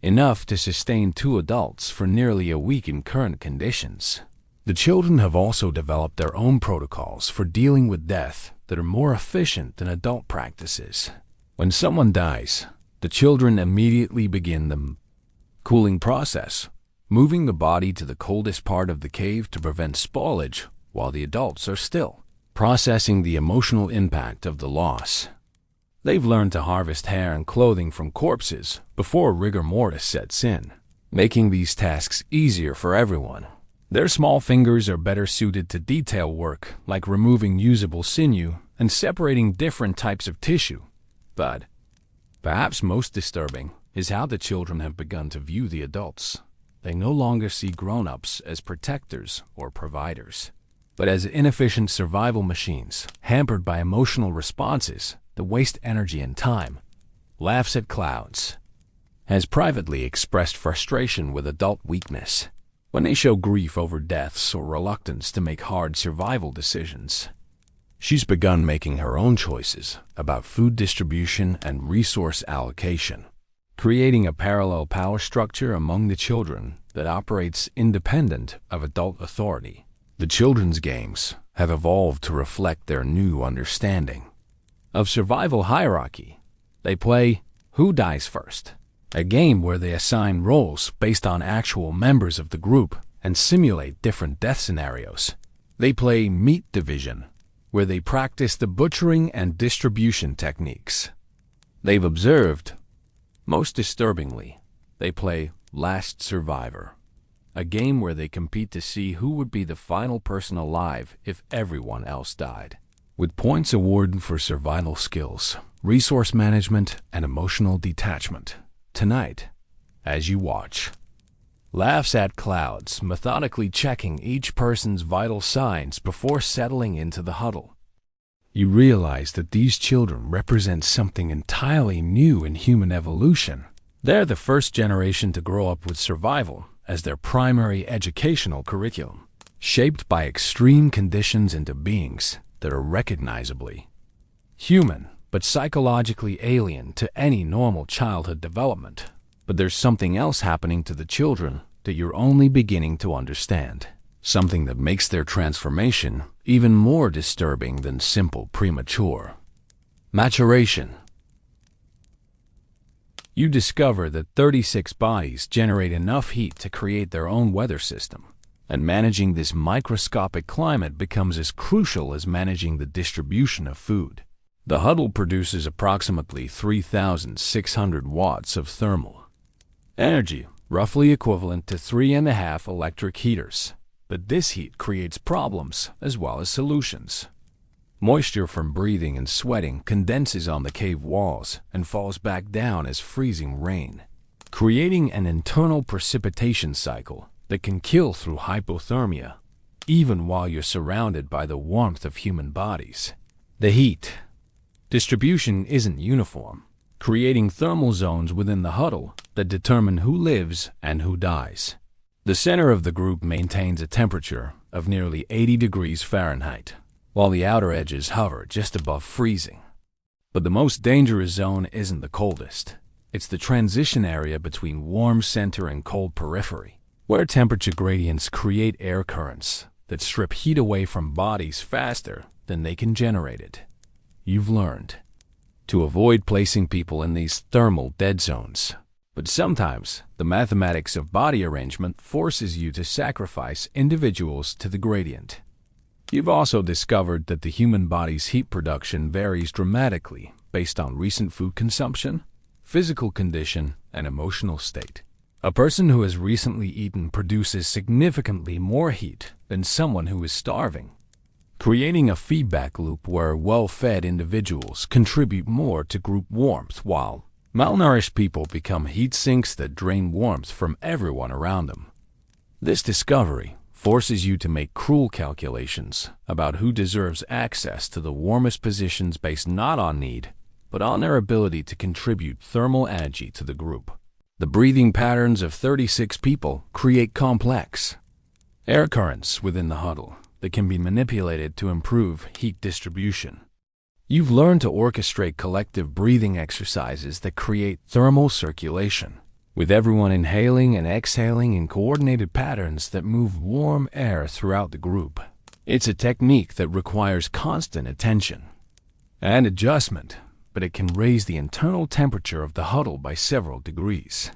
enough to sustain 2 adults for nearly a week in current conditions. The children have also developed their own protocols for dealing with death that are more efficient than adult practices. When someone dies, the children immediately begin the cooling process, moving the body to the coldest part of the cave to prevent spoilage while the adults are still processing the emotional impact of the loss. They've learned to harvest hair and clothing from corpses before rigor mortis sets in, making these tasks easier for everyone. Their small fingers are better suited to detail work like removing usable sinew and separating different types of tissue. But perhaps most disturbing is how the children have begun to view the adults. They no longer see grown-ups as protectors or providers, but as inefficient survival machines hampered by emotional responses that waste energy and time. Laughs at Clouds has privately expressed frustration with adult weakness when they show grief over deaths or reluctance to make hard survival decisions. She's begun making her own choices about food distribution and resource allocation, creating a parallel power structure among the children that operates independent of adult authority. The children's games have evolved to reflect their new understanding of survival hierarchy. They play Who Dies First, a game where they assign roles based on actual members of the group and simulate different death scenarios. They play meat division, where they practice the butchering and distribution techniques they've observed. Most disturbingly, they play Last Survivor, a game where they compete to see who would be the final person alive if everyone else died, with points awarded for survival skills, resource management, and emotional detachment. Tonight, as you watch, laughs at clouds, methodically checking each person's vital signs before settling into the huddle. You realize that these children represent something entirely new in human evolution. They're the first generation to grow up with survival as their primary educational curriculum, shaped by extreme conditions into beings that are recognizably human, but psychologically alien to any normal childhood development. But there's something else happening to the children that you're only beginning to understand. Something that makes their transformation even more disturbing than simple premature maturation. You discover that 36 bodies generate enough heat to create their own weather system, and managing this microscopic climate becomes as crucial as managing the distribution of food. The huddle produces approximately 3,600 watts of thermal energy, roughly equivalent to 3.5 electric heaters. But this heat creates problems as well as solutions. Moisture from breathing and sweating condenses on the cave walls and falls back down as freezing rain, creating an internal precipitation cycle that can kill through hypothermia, even while you're surrounded by the warmth of human bodies. The heat distribution isn't uniform, creating thermal zones within the huddle that determine who lives and who dies. The center of the group maintains a temperature of nearly 80 degrees Fahrenheit, while the outer edges hover just above freezing. But the most dangerous zone isn't the coldest. It's the transition area between warm center and cold periphery, where temperature gradients create air currents that strip heat away from bodies faster than they can generate it. You've learned to avoid placing people in these thermal dead zones. But sometimes, the mathematics of body arrangement forces you to sacrifice individuals to the gradient. You've also discovered that the human body's heat production varies dramatically based on recent food consumption, physical condition, and emotional state. A person who has recently eaten produces significantly more heat than someone who is starving, creating a feedback loop where well-fed individuals contribute more to group warmth while malnourished people become heat sinks that drain warmth from everyone around them. This discovery forces you to make cruel calculations about who deserves access to the warmest positions based not on need, but on their ability to contribute thermal energy to the group. The breathing patterns of 36 people create complex air currents within the huddle that can be manipulated to improve heat distribution. You've learned to orchestrate collective breathing exercises that create thermal circulation, with everyone inhaling and exhaling in coordinated patterns that move warm air throughout the group. It's a technique that requires constant attention and adjustment, but it can raise the internal temperature of the huddle by several degrees.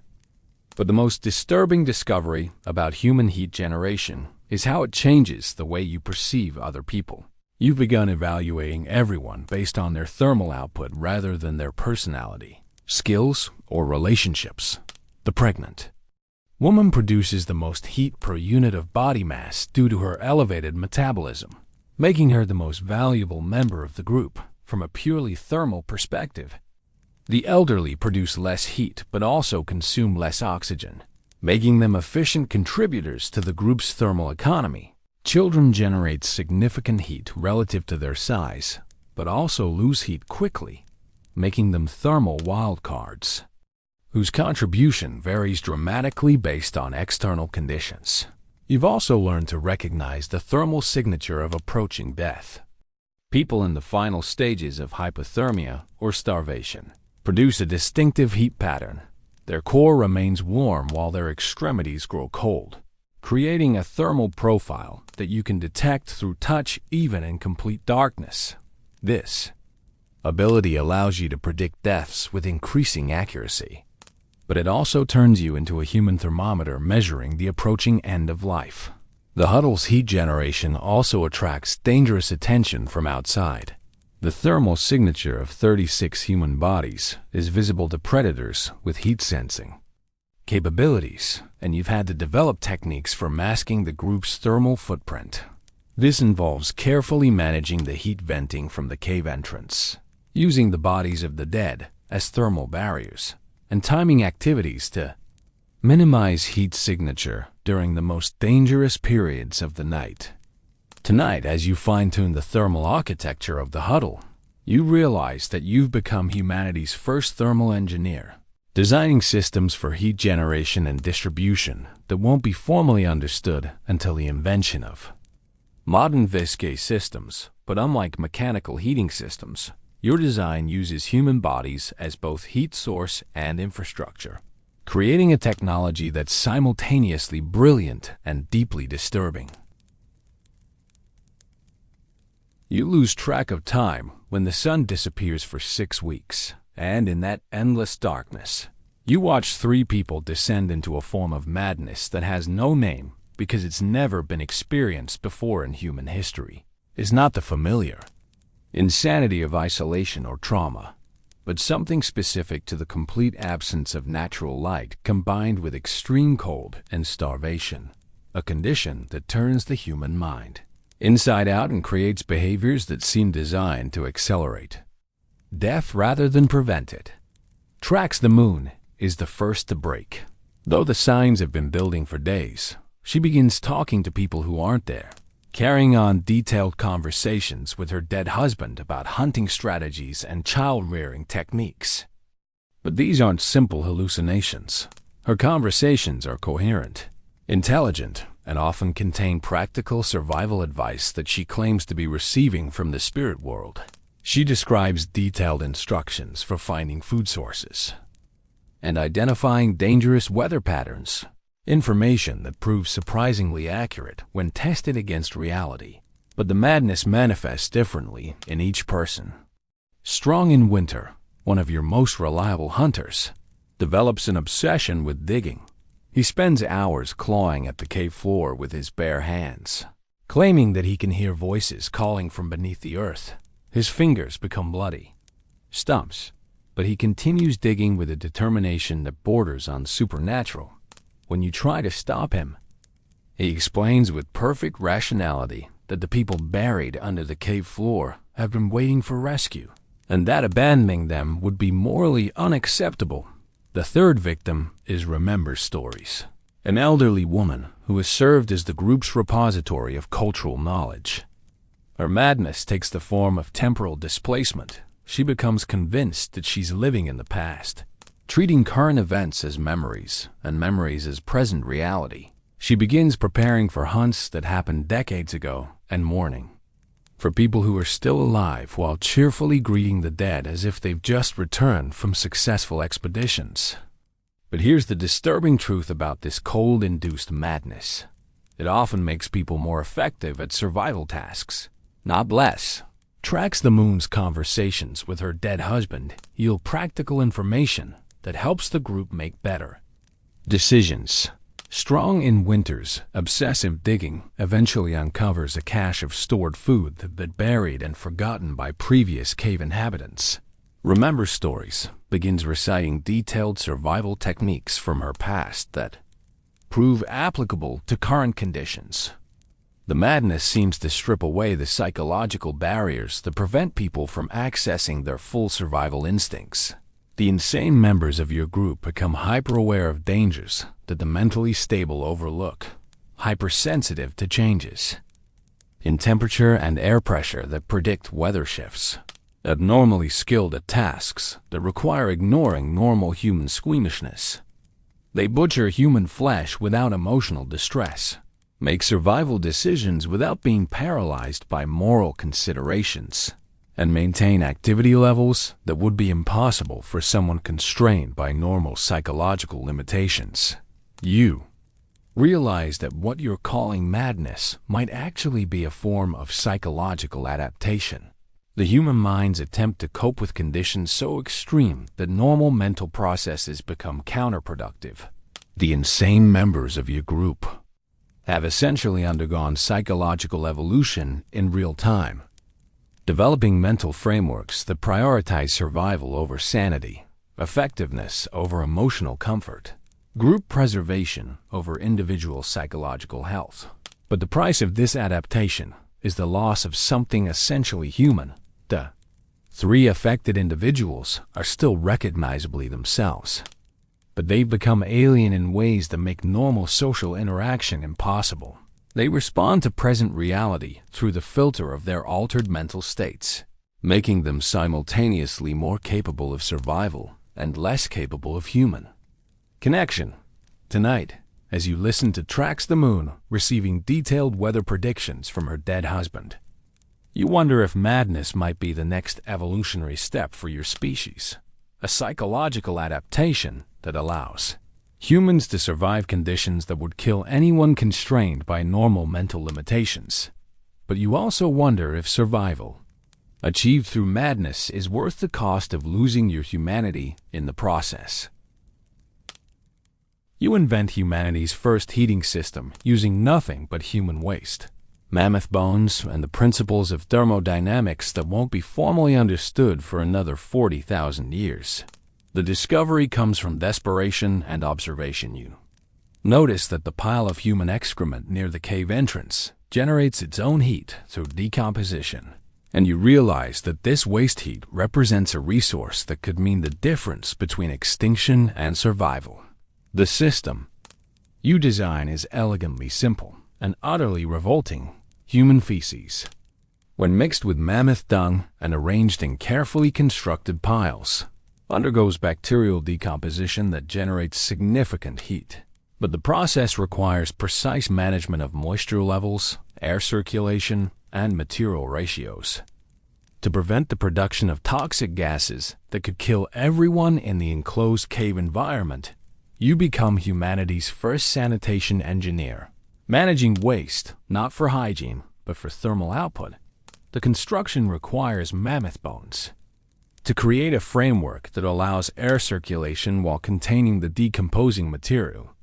But the most disturbing discovery about human heat generation is how it changes the way you perceive other people. You've begun evaluating everyone based on their thermal output rather than their personality, skills, or relationships. The pregnant woman produces the most heat per unit of body mass due to her elevated metabolism, making her the most valuable member of the group from a purely thermal perspective. The elderly produce less heat but also consume less oxygen, making them efficient contributors to the group's thermal economy. Children generate significant heat relative to their size, but also lose heat quickly, making them thermal wildcards, whose contribution varies dramatically based on external conditions. You've also learned to recognize the thermal signature of approaching death. People in the final stages of hypothermia or starvation produce a distinctive heat pattern. Their core remains warm while their extremities grow cold, creating a thermal profile that you can detect through touch even in complete darkness. This ability allows you to predict deaths with increasing accuracy. but it also turns you into a human thermometer measuring the approaching end of life. The huddle's heat generation also attracts dangerous attention from outside. The thermal signature of 36 human bodies is visible to predators with heat sensing capabilities, and you've had to develop techniques for masking the group's thermal footprint. This involves carefully managing the heat venting from the cave entrance, using the bodies of the dead as thermal barriers, and timing activities to minimize heat signature during the most dangerous periods of the night. Tonight, as you fine-tune the thermal architecture of the huddle, you realize that you've become humanity's first thermal engineer, designing systems for heat generation and distribution that won't be formally understood until the invention of modern viscose systems. But unlike mechanical heating systems, your design uses human bodies as both heat source and infrastructure, creating a technology that's simultaneously brilliant and deeply disturbing. You lose track of time when the sun disappears for 6 weeks, and in that endless darkness, you watch 3 people descend into a form of madness that has no name because it's never been experienced before in human history. It's not the familiar insanity of isolation or trauma, but something specific to the complete absence of natural light combined with extreme cold and starvation, a condition that turns the human mind inside out and creates behaviors that seem designed to accelerate death rather than prevent it. Tracks the Moon is the first to break. Though the signs have been building for days, she begins talking to people who aren't there, carrying on detailed conversations with her dead husband about hunting strategies and child-rearing techniques. But these aren't simple hallucinations. Her conversations are coherent, intelligent, and often contain practical survival advice that she claims to be receiving from the spirit world. She describes detailed instructions for finding food sources and identifying dangerous weather patterns, information that proves surprisingly accurate when tested against reality. But the madness manifests differently in each person. Strong in winter, one of your most reliable hunters, develops an obsession with digging. He spends hours clawing at the cave floor with his bare hands, claiming that he can hear voices calling from beneath the earth. His fingers become bloody stumps, but he continues digging with a determination that borders on supernatural. When you try to stop him, he explains with perfect rationality that the people buried under the cave floor have been waiting for rescue, and that abandoning them would be morally unacceptable. The third victim is Remember Stories, an elderly woman who has served as the group's repository of cultural knowledge. Her madness takes the form of temporal displacement. She becomes convinced that she's living in the past, treating current events as memories and memories as present reality. She begins preparing for hunts that happened decades ago and mourning for people who are still alive while cheerfully greeting the dead as if they've just returned from successful expeditions. But here's the disturbing truth about this cold-induced madness. It often makes people more effective at survival tasks, not less. Tracks the Moon's conversations with her dead husband yield practical information that helps the group make better decisions. Strong in winter's obsessive digging eventually uncovers a cache of stored food that had been buried and forgotten by previous cave inhabitants. Remember Stories begins reciting detailed survival techniques from her past that prove applicable to current conditions. The madness seems to strip away the psychological barriers that prevent people from accessing their full survival instincts. The insane members of your group become hyper-aware of dangers that the mentally stable overlook, hypersensitive to changes in temperature and air pressure that predict weather shifts, abnormally skilled at tasks that require ignoring normal human squeamishness. They butcher human flesh without emotional distress, make survival decisions without being paralyzed by moral considerations, and maintain activity levels that would be impossible for someone constrained by normal psychological limitations. You realize that what you're calling madness might actually be a form of psychological adaptation. The human mind's attempt to cope with conditions so extreme that normal mental processes become counterproductive. The insane members of your group have essentially undergone psychological evolution in real time, developing mental frameworks that prioritize survival over sanity, effectiveness over emotional comfort, group preservation over individual psychological health. But the price of this adaptation is the loss of something essentially human. The three affected individuals are still recognizably themselves, but they've become alien in ways that make normal social interaction impossible. They respond to present reality through the filter of their altered mental states, making them simultaneously more capable of survival and less capable of human connection. Tonight, as you listen to Tracks the Moon receiving detailed weather predictions from her dead husband, you wonder if madness might be the next evolutionary step for your species, a psychological adaptation that allows humans to survive conditions that would kill anyone constrained by normal mental limitations. But you also wonder if survival, achieved through madness, is worth the cost of losing your humanity in the process. You invent humanity's first heating system using nothing but human waste, mammoth bones, and the principles of thermodynamics that won't be formally understood for another 40,000 years. The discovery comes from desperation and observation. You notice that the pile of human excrement near the cave entrance generates its own heat through decomposition, and you realize that this waste heat represents a resource that could mean the difference between extinction and survival. The system you design is elegantly simple and utterly revolting. Human feces, when mixed with mammoth dung and arranged in carefully constructed piles, undergoes bacterial decomposition that generates significant heat. But the process requires precise management of moisture levels, air circulation, and material ratios to prevent the production of toxic gases that could kill everyone in the enclosed cave environment. You become humanity's first sanitation engineer, managing waste not for hygiene but for thermal output. The construction requires mammoth bones to create a framework that allows air circulation while containing the decomposing material.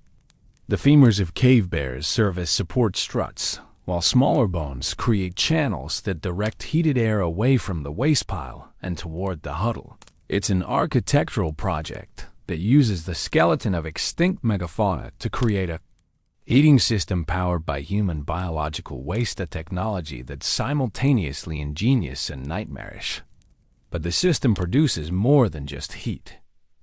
The femurs of cave bears serve as support struts, while smaller bones create channels that direct heated air away from the waste pile and toward the huddle. It's an architectural project that uses the skeleton of extinct megafauna to create a heating system powered by human biological waste, a technology that's simultaneously ingenious and nightmarish. But the system produces more than just heat.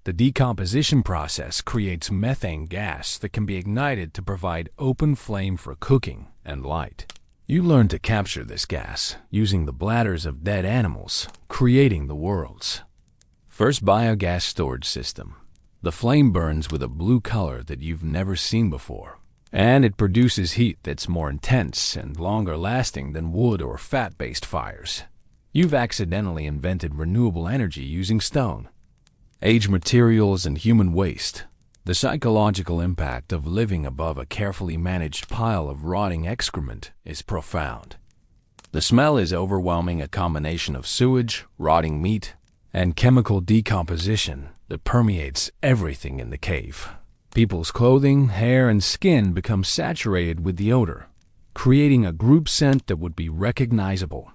The decomposition process creates methane gas that can be ignited to provide open flame for cooking and light. You learn to capture this gas using the bladders of dead animals, creating the world's first biogas storage system. The flame burns with a blue color that you've never seen before, and it produces heat that's more intense and longer lasting than wood or fat-based fires. You've accidentally invented renewable energy using stone, aged materials, and human waste. The psychological impact of living above a carefully managed pile of rotting excrement is profound. The smell is overwhelming, a combination of sewage, rotting meat, and chemical decomposition that permeates everything in the cave. People's clothing, hair, and skin become saturated with the odor, creating a group scent that would be recognizable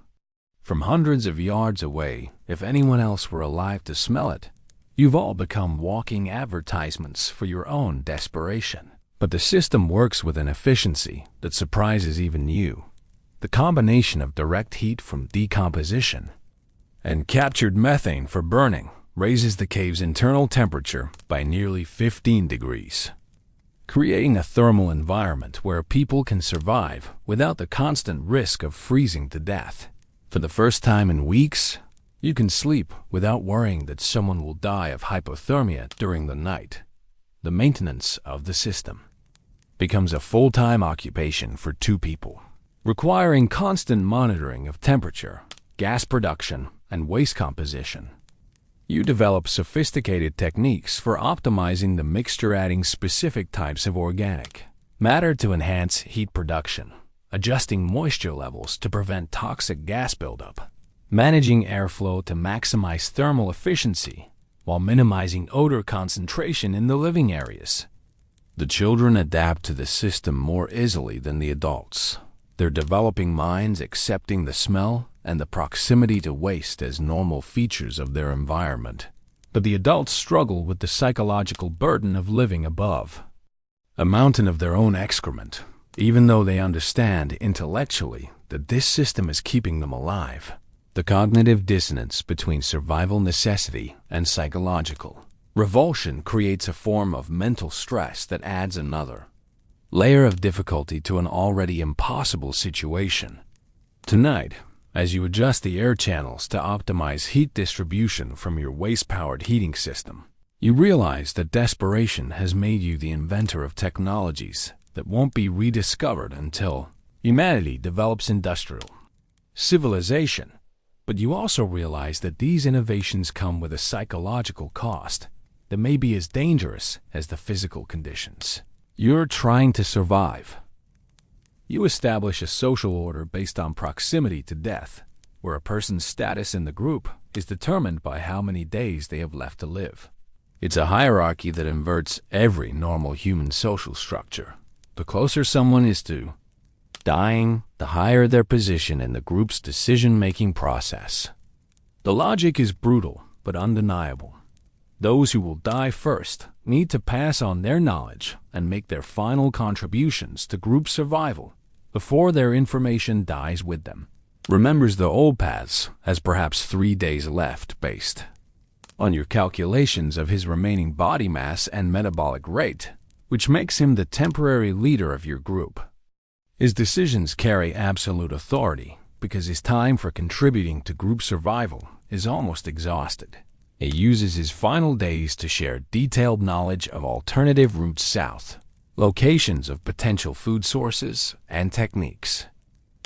from hundreds of yards away if anyone else were alive to smell it. You've all become walking advertisements for your own desperation. But the system works with an efficiency that surprises even you. The combination of direct heat from decomposition and captured methane for burning raises the cave's internal temperature by nearly 15 degrees, creating a thermal environment where people can survive without the constant risk of freezing to death. For the first time in weeks, you can sleep without worrying that someone will die of hypothermia during the night. The maintenance of the system becomes a full-time occupation for two people, requiring constant monitoring of temperature, gas production, and waste composition. You develop sophisticated techniques for optimizing the mixture, adding specific types of organic matter to enhance heat production, adjusting moisture levels to prevent toxic gas buildup, managing airflow to maximize thermal efficiency while minimizing odor concentration in the living areas. The children adapt to the system more easily than the adults, their developing minds accepting the smell and the proximity to waste as normal features of their environment. But the adults struggle with the psychological burden of living above a mountain of their own excrement, even though they understand intellectually that this system is keeping them alive. The cognitive dissonance between survival necessity and psychological revulsion creates a form of mental stress that adds another layer of difficulty to an already impossible situation. Tonight, as you adjust the air channels to optimize heat distribution from your waste-powered heating system, you realize that desperation has made you the inventor of technologies that won't be rediscovered until humanity develops industrial civilization. But you also realize that these innovations come with a psychological cost that may be as dangerous as the physical conditions. You're trying to survive. You establish a social order based on proximity to death, where a person's status in the group is determined by how many days they have left to live. It's a hierarchy that inverts every normal human social structure. The closer someone is to dying, the higher their position in the group's decision-making process. The logic is brutal but undeniable. Those who will die first need to pass on their knowledge and make their final contributions to group survival before their information dies with them. Remembers the old paths has perhaps 3 days left based on your calculations of his remaining body mass and metabolic rate, which makes him the temporary leader of your group. His decisions carry absolute authority because his time for contributing to group survival is almost exhausted. He uses his final days to share detailed knowledge of alternative routes south, locations of potential food sources, and techniques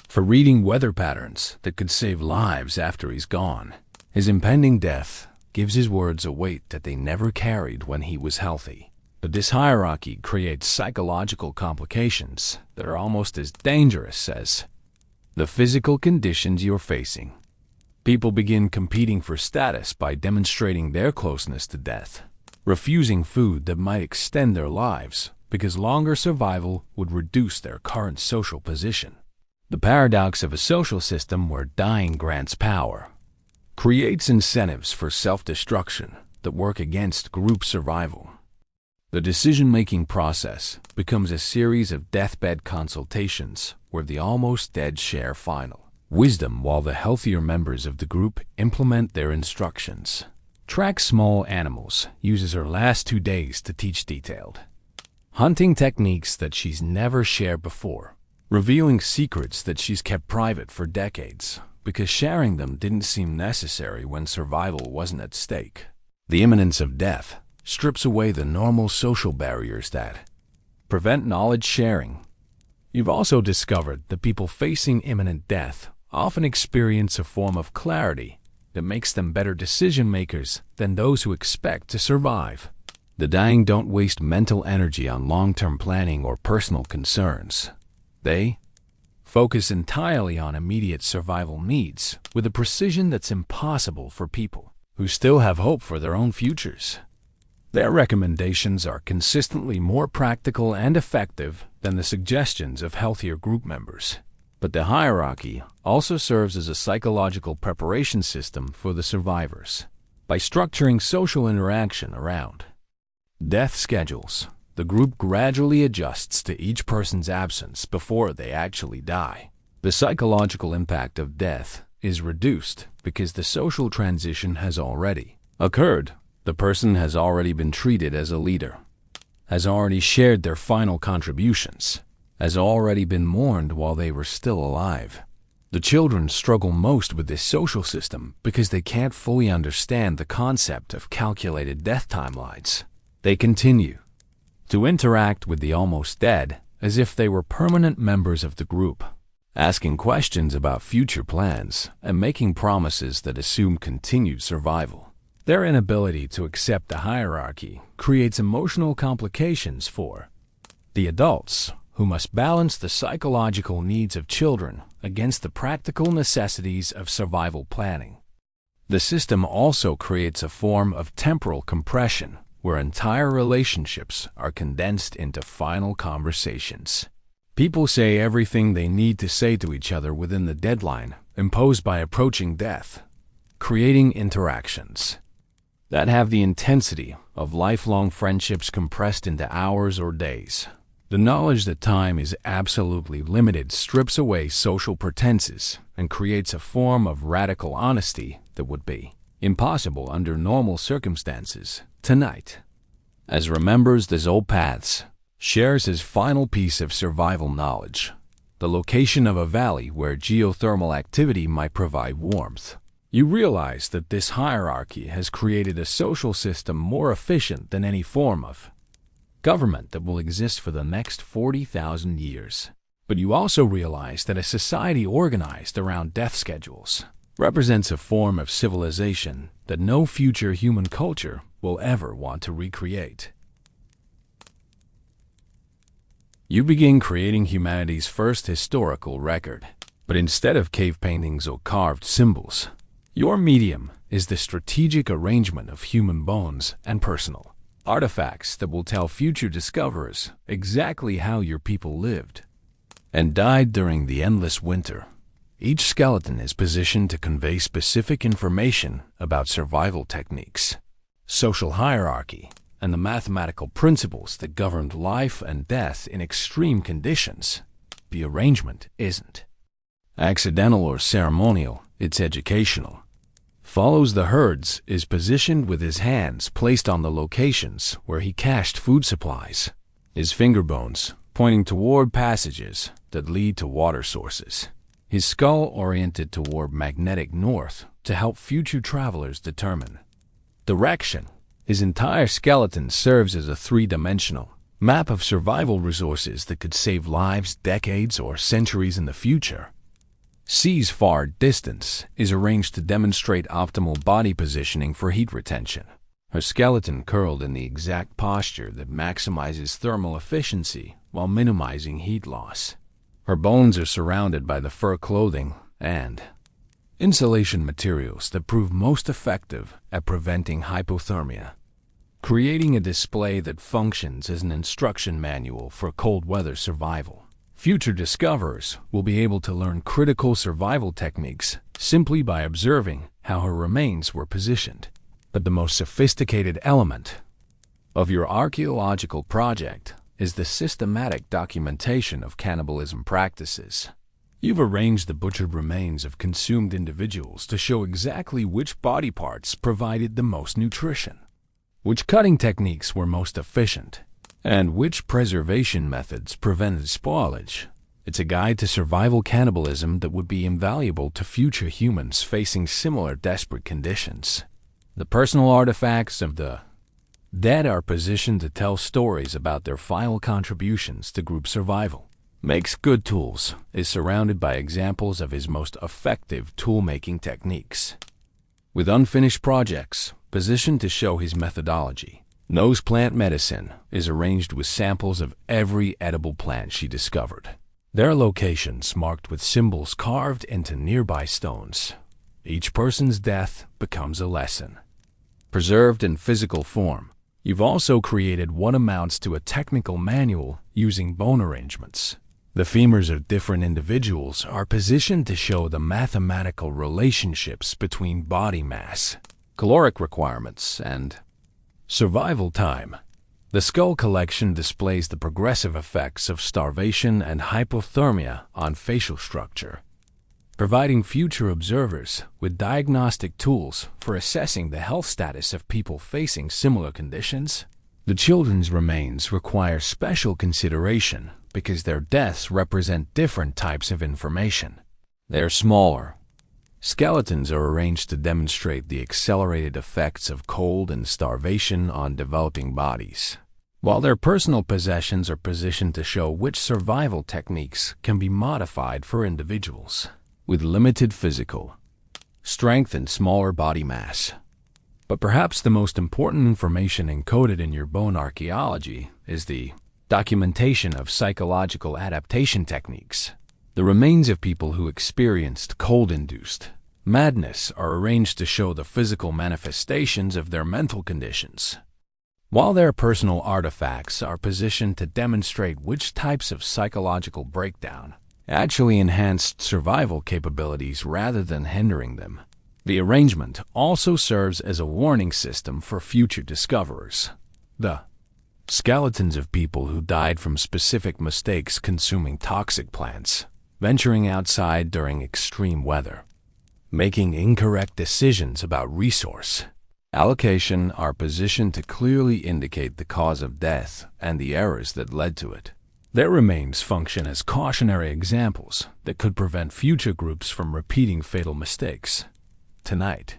for reading weather patterns that could save lives after he's gone. His impending death gives his words a weight that they never carried when he was healthy. But this hierarchy creates psychological complications that are almost as dangerous as the physical conditions you're facing. People begin competing for status by demonstrating their closeness to death, refusing food that might extend their lives because longer survival would reduce their current social position. The paradox of a social system where dying grants power creates incentives for self-destruction that work against group survival. The decision-making process becomes a series of deathbed consultations where the almost dead share final wisdom while the healthier members of the group implement their instructions. Track small animals uses her last 2 days to teach detailed hunting techniques that she's never shared before, revealing secrets that she's kept private for decades because sharing them didn't seem necessary when survival wasn't at stake. The imminence of death strips away the normal social barriers that prevent knowledge sharing. You've also discovered that people facing imminent death often experience a form of clarity that makes them better decision makers than those who expect to survive. The dying don't waste mental energy on long-term planning or personal concerns. They focus entirely on immediate survival needs with a precision that's impossible for people who still have hope for their own futures. Their recommendations are consistently more practical and effective than the suggestions of healthier group members. But the hierarchy also serves as a psychological preparation system for the survivors. By structuring social interaction around death schedules, the group gradually adjusts to each person's absence before they actually die. The psychological impact of death is reduced because the social transition has already occurred. The person has already been treated as a leader, has already shared their final contributions, has already been mourned while they were still alive. The children struggle most with this social system because they can't fully understand the concept of calculated death timelines. They continue to interact with the almost dead as if they were permanent members of the group, asking questions about future plans and making promises that assume continued survival. Their inability to accept the hierarchy creates emotional complications for the adults, who must balance the psychological needs of children against the practical necessities of survival planning. The system also creates a form of temporal compression, where entire relationships are condensed into final conversations. People say everything they need to say to each other within the deadline imposed by approaching death, creating interactions that have the intensity of lifelong friendships compressed into hours or days. The knowledge that time is absolutely limited strips away social pretenses and creates a form of radical honesty that would be impossible under normal circumstances. Tonight, as remembers the Zolpaths, shares his final piece of survival knowledge, the location of a valley where geothermal activity might provide warmth. You realize that this hierarchy has created a social system more efficient than any form of government that will exist for the next 40,000 years. But you also realize that a society organized around death schedules represents a form of civilization that no future human culture will ever want to recreate. You begin creating humanity's first historical record, but instead of cave paintings or carved symbols, your medium is the strategic arrangement of human bones and personal artifacts that will tell future discoverers exactly how your people lived and died during the endless winter. Each skeleton is positioned to convey specific information about survival techniques, social hierarchy, and the mathematical principles that governed life and death in extreme conditions. The arrangement isn't accidental or ceremonial, it's educational. Follows the herds is positioned with his hands placed on the locations where he cached food supplies, his finger bones pointing toward passages that lead to water sources, his skull oriented toward magnetic north to help future travelers determine direction. His entire skeleton serves as a three-dimensional map of survival resources that could save lives decades or centuries in the future. C's far distance is arranged to demonstrate optimal body positioning for heat retention. Her skeleton curled in the exact posture that maximizes thermal efficiency while minimizing heat loss. Her bones are surrounded by the fur clothing and insulation materials that prove most effective at preventing hypothermia, creating a display that functions as an instruction manual for cold weather survival. Future discoverers will be able to learn critical survival techniques simply by observing how her remains were positioned. But the most sophisticated element of your archaeological project is the systematic documentation of cannibalism practices. You've arranged the butchered remains of consumed individuals to show exactly which body parts provided the most nutrition, which cutting techniques were most efficient, and which preservation methods prevented spoilage. It's a guide to survival cannibalism that would be invaluable to future humans facing similar desperate conditions. The personal artifacts of the dead are positioned to tell stories about their final contributions to group survival. Makes good tools is surrounded by examples of his most effective tool-making techniques, with unfinished projects positioned to show his methodology. Knows plant medicine is arranged with samples of every edible plant she discovered. Their locations marked with symbols carved into nearby stones. Each person's death becomes a lesson. Preserved in physical form, you've also created what amounts to a technical manual using bone arrangements. The femurs of different individuals are positioned to show the mathematical relationships between body mass, caloric requirements, and survival time. The skull collection displays the progressive effects of starvation and hypothermia on facial structure, providing future observers with diagnostic tools for assessing the health status of people facing similar conditions. The children's remains require special consideration because their deaths represent different types of information. They're smaller. Skeletons are arranged to demonstrate the accelerated effects of cold and starvation on developing bodies, while their personal possessions are positioned to show which survival techniques can be modified for individuals with limited physical strength and smaller body mass. But perhaps the most important information encoded in your bone archaeology is the documentation of psychological adaptation techniques. The remains of people who experienced cold-induced madness are arranged to show the physical manifestations of their mental conditions, while their personal artifacts are positioned to demonstrate which types of psychological breakdown actually enhanced survival capabilities rather than hindering them. The arrangement also serves as a warning system for future discoverers. The skeletons of people who died from specific mistakes consuming toxic plants, venturing outside during extreme weather, making incorrect decisions about resource allocation are positioned to clearly indicate the cause of death and the errors that led to it. Their remains function as cautionary examples that could prevent future groups from repeating fatal mistakes. Tonight,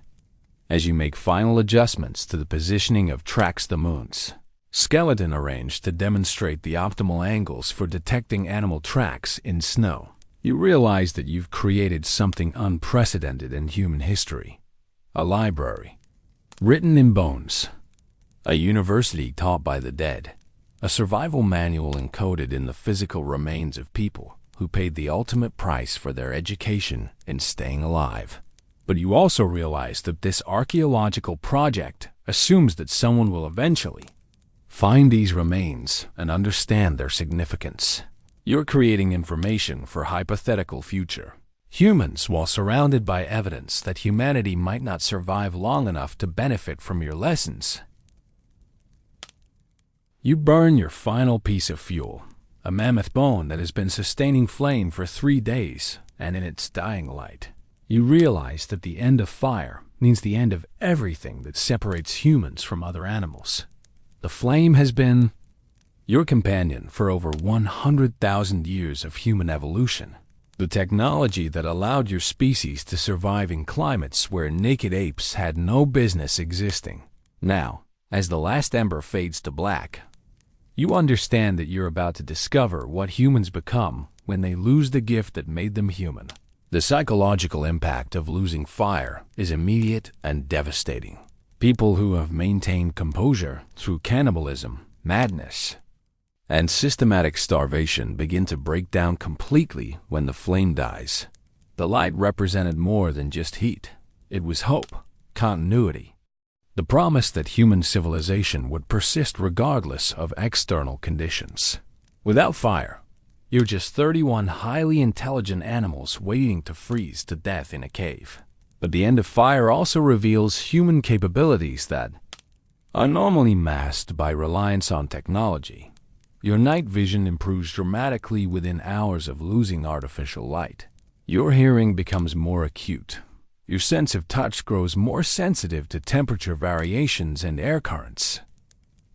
as you make final adjustments to the positioning of tracks the moons, skeleton arranged to demonstrate the optimal angles for detecting animal tracks in snow, you realize that you've created something unprecedented in human history. A library, written in bones, a university taught by the dead, a survival manual encoded in the physical remains of people who paid the ultimate price for their education in staying alive. But you also realize that this archaeological project assumes that someone will eventually find these remains and understand their significance. You're creating information for hypothetical future humans while surrounded by evidence that humanity might not survive long enough to benefit from your lessons. You burn your final piece of fuel, a mammoth bone that has been sustaining flame for 3 days, and in its dying light, you realize that the end of fire means the end of everything that separates humans from other animals. The flame has been your companion for over 100,000 years of human evolution. The technology that allowed your species to survive in climates where naked apes had no business existing. Now, as the last ember fades to black, you understand that you're about to discover what humans become when they lose the gift that made them human. The psychological impact of losing fire is immediate and devastating. People who have maintained composure through cannibalism, madness, and systematic starvation begin to break down completely when the flame dies. The light represented more than just heat. It was hope, continuity, the promise that human civilization would persist regardless of external conditions. Without fire, you're just 31 highly intelligent animals waiting to freeze to death in a cave. But the end of fire also reveals human capabilities that are normally masked by reliance on technology. Your night vision improves dramatically within hours of losing artificial light. Your hearing becomes more acute. Your sense of touch grows more sensitive to temperature variations and air currents.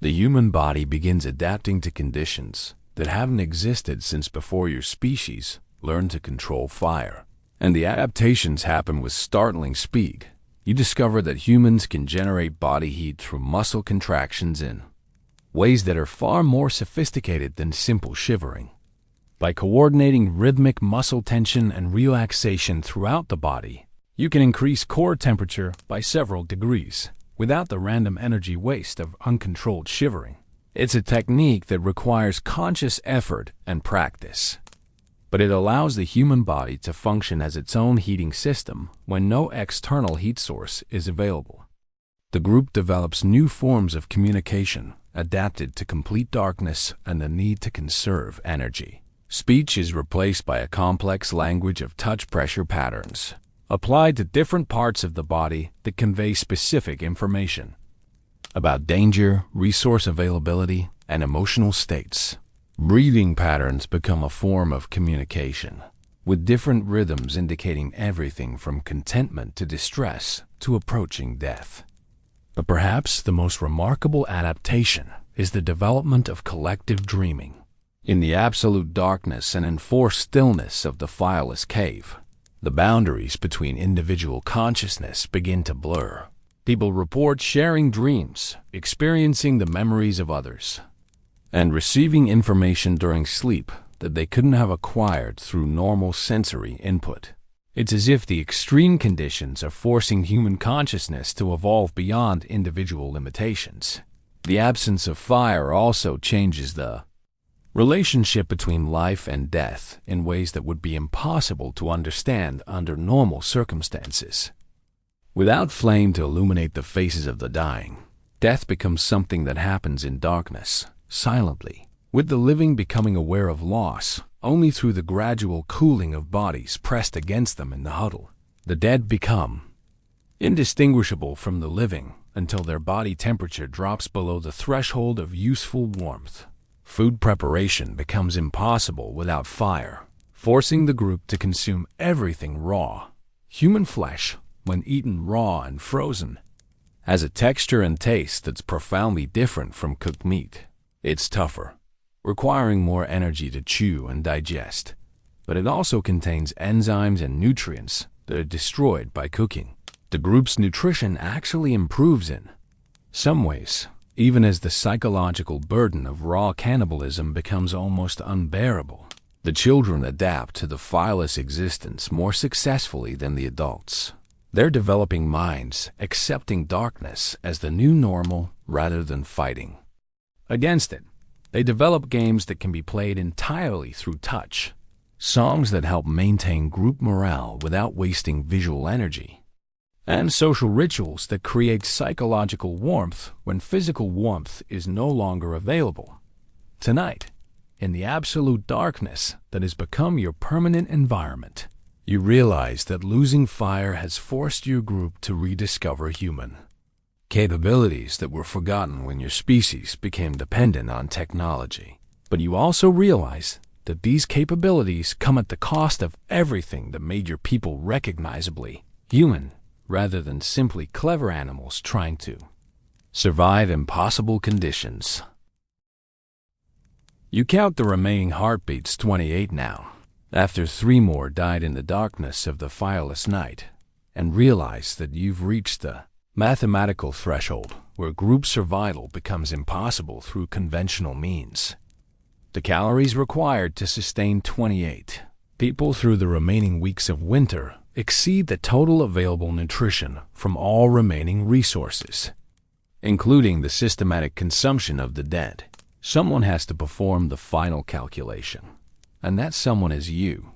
The human body begins adapting to conditions that haven't existed since before your species learned to control fire. And the adaptations happen with startling speed. You discover that humans can generate body heat through muscle contractions in ways that are far more sophisticated than simple shivering. By coordinating rhythmic muscle tension and relaxation throughout the body, you can increase core temperature by several degrees without the random energy waste of uncontrolled shivering. It's a technique that requires conscious effort and practice, but it allows the human body to function as its own heating system when no external heat source is available. The group develops new forms of communication adapted to complete darkness and the need to conserve energy. Speech is replaced by a complex language of touch pressure patterns, applied to different parts of the body that convey specific information about danger, resource availability, and emotional states. Breathing patterns become a form of communication, with different rhythms indicating everything from contentment to distress to approaching death. But perhaps the most remarkable adaptation is the development of collective dreaming. In the absolute darkness and enforced stillness of the fireless cave, the boundaries between individual consciousness begin to blur. People report sharing dreams, experiencing the memories of others, and receiving information during sleep that they couldn't have acquired through normal sensory input. It's as if the extreme conditions are forcing human consciousness to evolve beyond individual limitations. The absence of fire also changes the relationship between life and death in ways that would be impossible to understand under normal circumstances. Without flame to illuminate the faces of the dying, death becomes something that happens in darkness, silently, with the living becoming aware of loss only through the gradual cooling of bodies pressed against them in the huddle. The dead become indistinguishable from the living until their body temperature drops below the threshold of useful warmth. Food preparation becomes impossible without fire, forcing the group to consume everything raw. Human flesh, when eaten raw and frozen, has a texture and taste that's profoundly different from cooked meat. It's tougher, requiring more energy to chew and digest, but it also contains enzymes and nutrients that are destroyed by cooking. The group's nutrition actually improves in some ways, even as the psychological burden of raw cannibalism becomes almost unbearable. The children adapt to the fireless existence more successfully than the adults. They're developing minds, accepting darkness as the new normal rather than fighting against it. They develop games that can be played entirely through touch, songs that help maintain group morale without wasting visual energy, and social rituals that create psychological warmth when physical warmth is no longer available. Tonight, in the absolute darkness that has become your permanent environment, you realize that losing fire has forced your group to rediscover human capabilities that were forgotten when your species became dependent on technology. But you also realize that these capabilities come at the cost of everything that made your people recognizably human, rather than simply clever animals trying to survive impossible conditions. You count the remaining heartbeats, 28 now, after 3 more died in the darkness of the fireless night, and realize that you've reached the mathematical threshold where group survival becomes impossible through conventional means. The calories required to sustain 28 people through the remaining weeks of winter exceed the total available nutrition from all remaining resources, including the systematic consumption of the dead. Someone has to perform the final calculation, and that someone is you.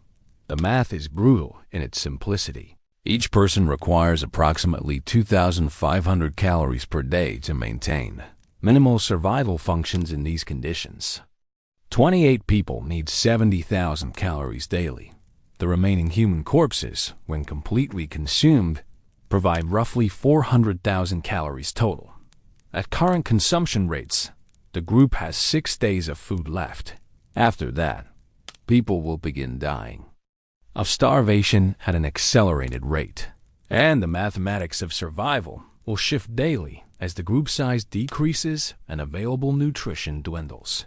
The math is brutal in its simplicity. Each person requires approximately 2,500 calories per day to maintain minimal survival functions in these conditions. 28 people need 70,000 calories daily. The remaining human corpses, when completely consumed, provide roughly 400,000 calories total. At current consumption rates, the group has 6 days of food left. After that, people will begin dying of starvation at an accelerated rate, and the mathematics of survival will shift daily as the group size decreases and available nutrition dwindles.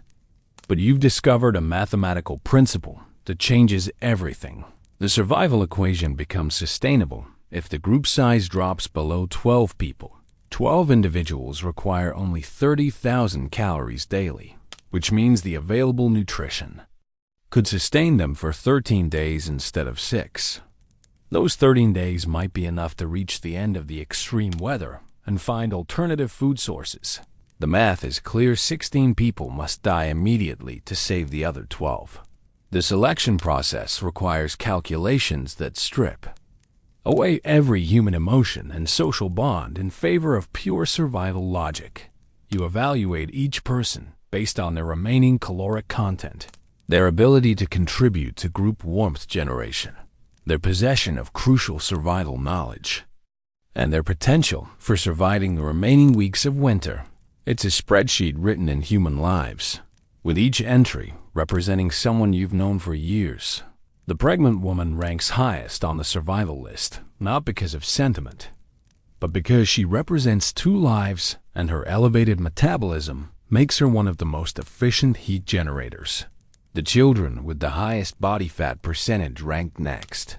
But you've discovered a mathematical principle that changes everything. The survival equation becomes sustainable if the group size drops below 12 people. 12 individuals require only 30,000 calories daily, which means the available nutrition could sustain them for 13 days instead of 6. Those 13 days might be enough to reach the end of the extreme weather and find alternative food sources. The math is clear: 16 people must die immediately to save the other 12. The selection process requires calculations that strip away every human emotion and social bond in favor of pure survival logic. You evaluate each person based on their remaining caloric content, their ability to contribute to group warmth generation, their possession of crucial survival knowledge, and their potential for surviving the remaining weeks of winter. It's a spreadsheet written in human lives, with each entry representing someone you've known for years. The pregnant woman ranks highest on the survival list, not because of sentiment, but because she represents 2 lives and her elevated metabolism makes her one of the most efficient heat generators. The children with the highest body fat percentage ranked next,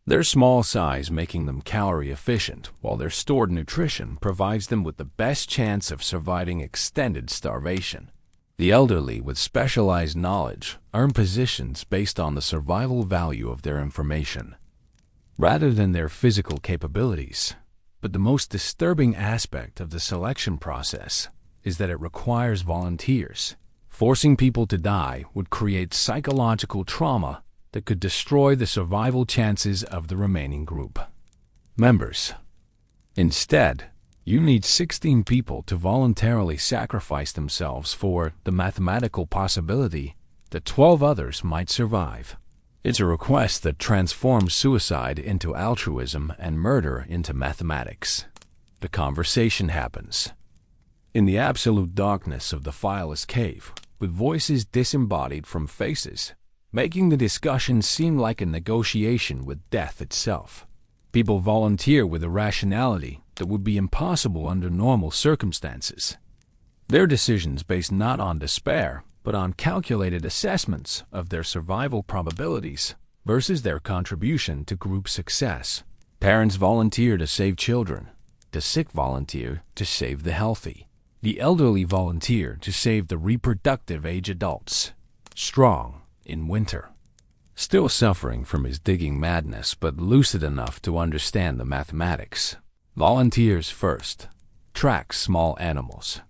their small size making them calorie efficient, while their stored nutrition provides them with the best chance of surviving extended starvation. The elderly with specialized knowledge earn positions based on the survival value of their information, rather than their physical capabilities. But the most disturbing aspect of the selection process is that it requires volunteers. Forcing people to die would create psychological trauma that could destroy the survival chances of the remaining group members. Instead, you need 16 people to voluntarily sacrifice themselves for the mathematical possibility that 12 others might survive. It's a request that transforms suicide into altruism and murder into mathematics. The conversation happens in the absolute darkness of the fireless cave, with voices disembodied from faces, making the discussion seem like a negotiation with death itself. People volunteer with a rationality that would be impossible under normal circumstances. Their decisions based not on despair, but on calculated assessments of their survival probabilities versus their contribution to group success. Parents volunteer to save children. The sick volunteer to save the healthy. The elderly volunteer to save the reproductive age adults. Strong in winter. Still suffering from his digging madness, but lucid enough to understand the mathematics. Volunteers first. Tracks small animals,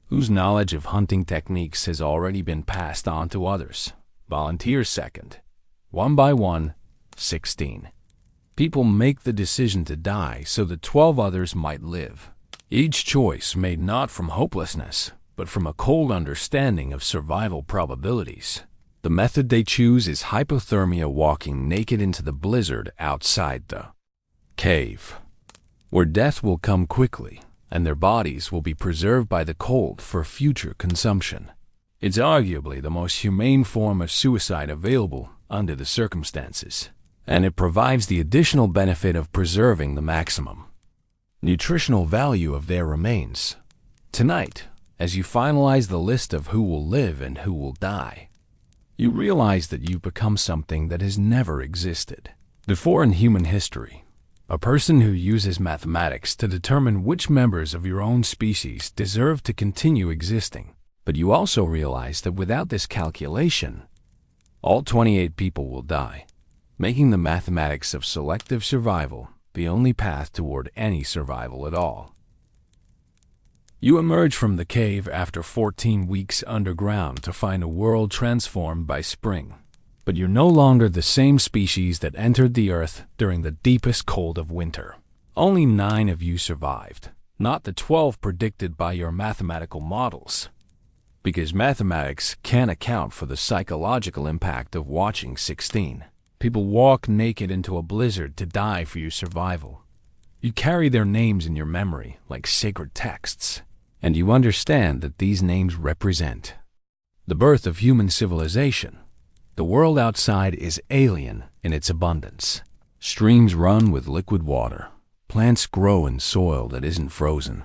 whose knowledge of hunting techniques has already been passed on to others. Volunteers second. One by one, 16. People make the decision to die so that 12 others might live. Each choice made not from hopelessness, but from a cold understanding of survival probabilities. The method they choose is hypothermia, walking naked into the blizzard outside the cave, where death will come quickly and their bodies will be preserved by the cold for future consumption. It's arguably the most humane form of suicide available under the circumstances, and it provides the additional benefit of preserving the maximum nutritional value of their remains. Tonight, as you finalize the list of who will live and who will die, you realize that you've become something that has never existed before in human history. A person who uses mathematics to determine which members of your own species deserve to continue existing. But you also realize that without this calculation, all 28 people will die, making the mathematics of selective survival the only path toward any survival at all. You emerge from the cave after 14 weeks underground to find a world transformed by spring. But you're no longer the same species that entered the earth during the deepest cold of winter. Only 9 of you survived, not the 12 predicted by your mathematical models. Because mathematics can't account for the psychological impact of watching 16 people walk naked into a blizzard to die for your survival. You carry their names in your memory like sacred texts, and you understand that these names represent the birth of human civilization. The world outside is alien in its abundance. Streams run with liquid water. Plants grow in soil that isn't frozen.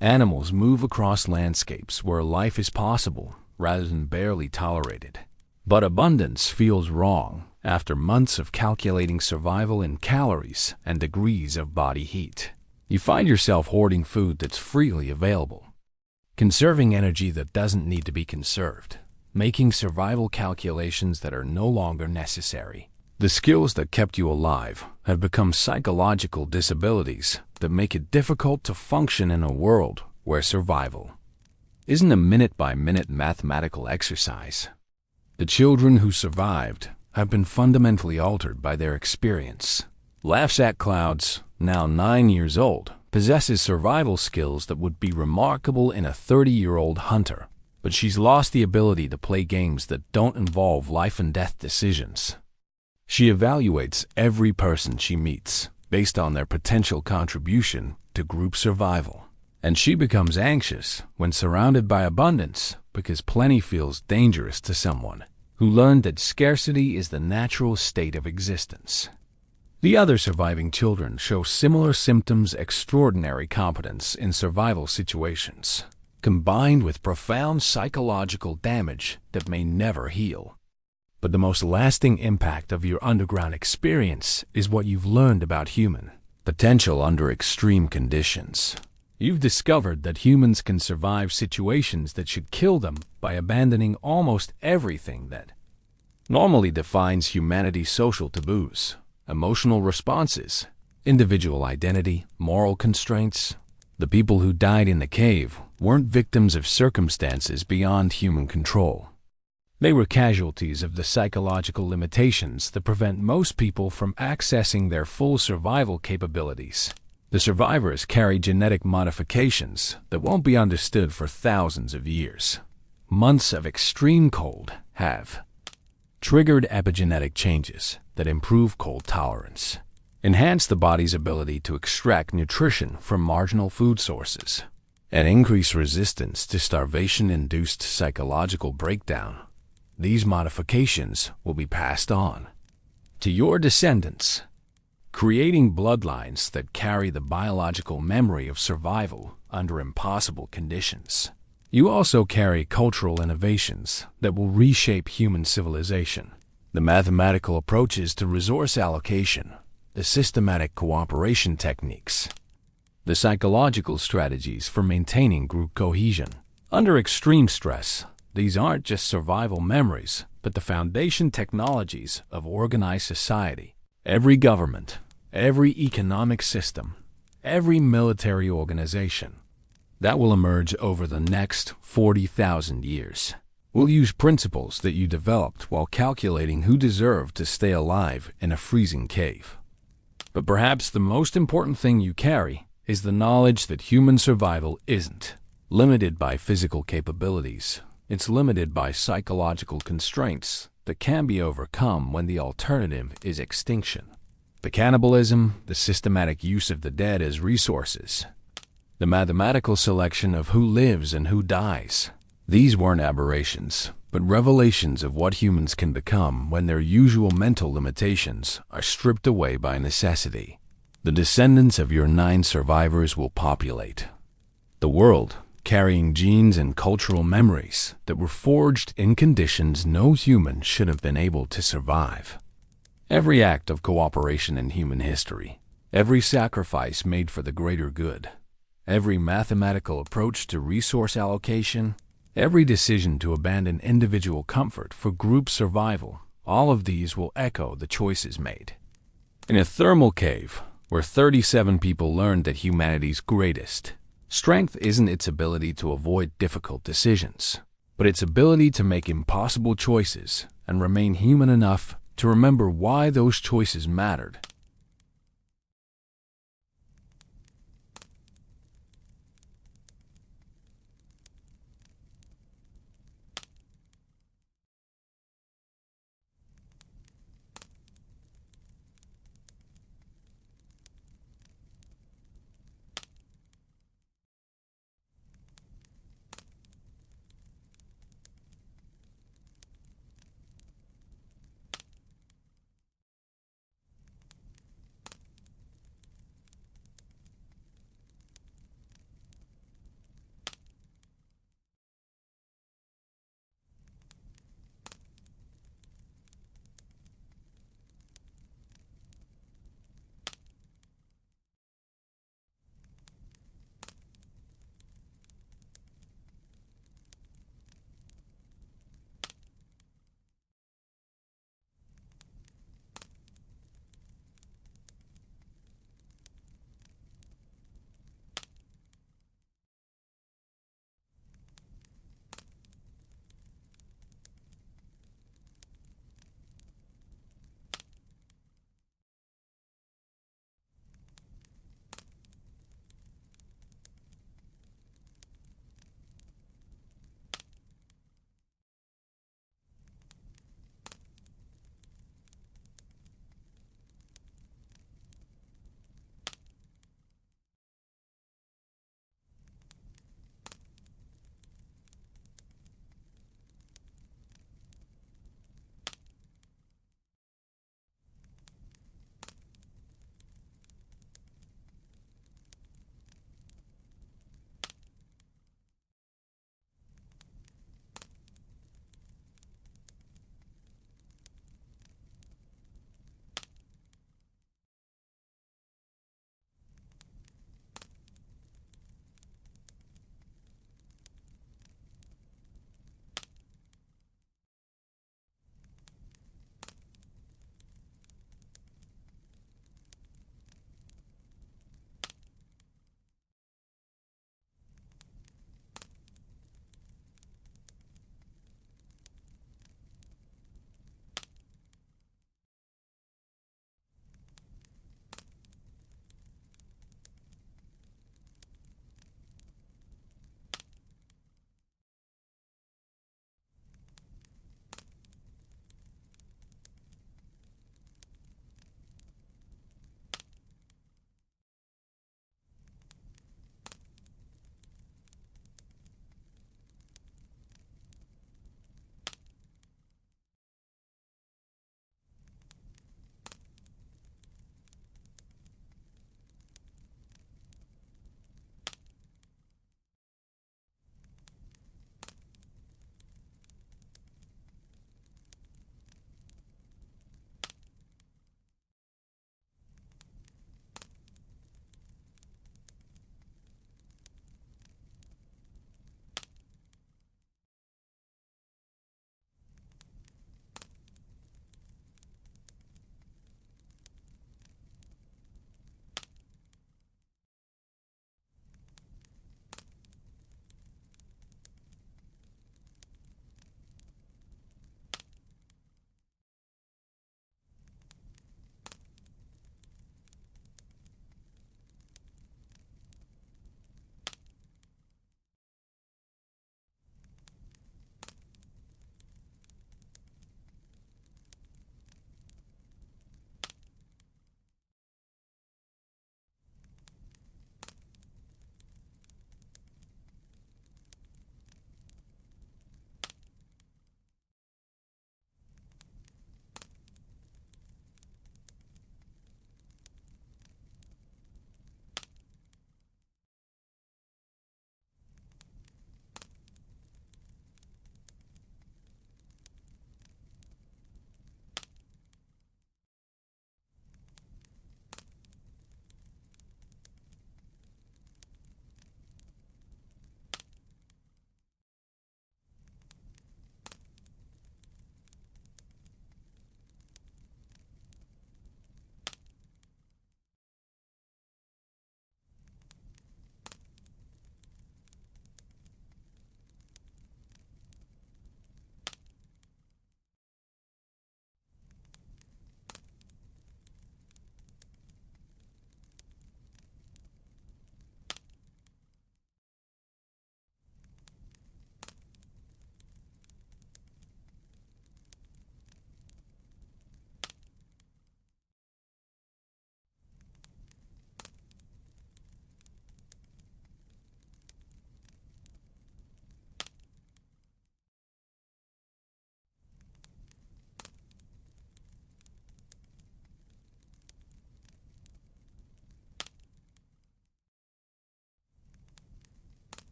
Animals move across landscapes where life is possible rather than barely tolerated. But abundance feels wrong after months of calculating survival in calories and degrees of body heat. You find yourself hoarding food that's freely available, conserving energy that doesn't need to be conserved, making survival calculations that are no longer necessary. The skills that kept you alive have become psychological disabilities that make it difficult to function in a world where survival isn't a minute-by-minute mathematical exercise. The children who survived have been fundamentally altered by their experience. Laughs at Clouds, now 9 years old, possesses survival skills that would be remarkable in a 30-year-old hunter, but she's lost the ability to play games that don't involve life and death decisions. She evaluates every person she meets based on their potential contribution to group survival, and she becomes anxious when surrounded by abundance because plenty feels dangerous to someone who learned that scarcity is the natural state of existence. The other surviving children show similar symptoms: extraordinary competence in survival situations, combined with profound psychological damage that may never heal. But the most lasting impact of your underground experience is what you've learned about human potential under extreme conditions. You've discovered that humans can survive situations that should kill them by abandoning almost everything that normally defines humanity's social taboos: emotional responses, individual identity, moral constraints. The people who died in the cave weren't victims of circumstances beyond human control. They were casualties of the psychological limitations that prevent most people from accessing their full survival capabilities. The survivors carry genetic modifications that won't be understood for thousands of years. Months of extreme cold have triggered epigenetic changes that improve cold tolerance, enhance the body's ability to extract nutrition from marginal food sources, and increase resistance to starvation-induced psychological breakdown. These modifications will be passed on to your descendants, creating bloodlines that carry the biological memory of survival under impossible conditions. You also carry cultural innovations that will reshape human civilization. The mathematical approaches to resource allocation, the systematic cooperation techniques, the psychological strategies for maintaining group cohesion. Under extreme stress, these aren't just survival memories, but the foundation technologies of organized society. Every government, every economic system, every military organization that will emerge over the next 40,000 years will use principles that you developed while calculating who deserved to stay alive in a freezing cave. But perhaps the most important thing you carry is the knowledge that human survival isn't limited by physical capabilities. It's limited by psychological constraints that can be overcome when the alternative is extinction. The cannibalism, the systematic use of the dead as resources, the mathematical selection of who lives and who dies. These weren't aberrations, but revelations of what humans can become when their usual mental limitations are stripped away by necessity. The descendants of your 9 survivors will populate the world, carrying genes and cultural memories that were forged in conditions no human should have been able to survive. Every act of cooperation in human history, every sacrifice made for the greater good, every mathematical approach to resource allocation, every decision to abandon individual comfort for group survival, all of these will echo the choices made in a thermal cave where 37 people learned that humanity's greatest strength isn't its ability to avoid difficult decisions, but its ability to make impossible choices and remain human enough to remember why those choices mattered.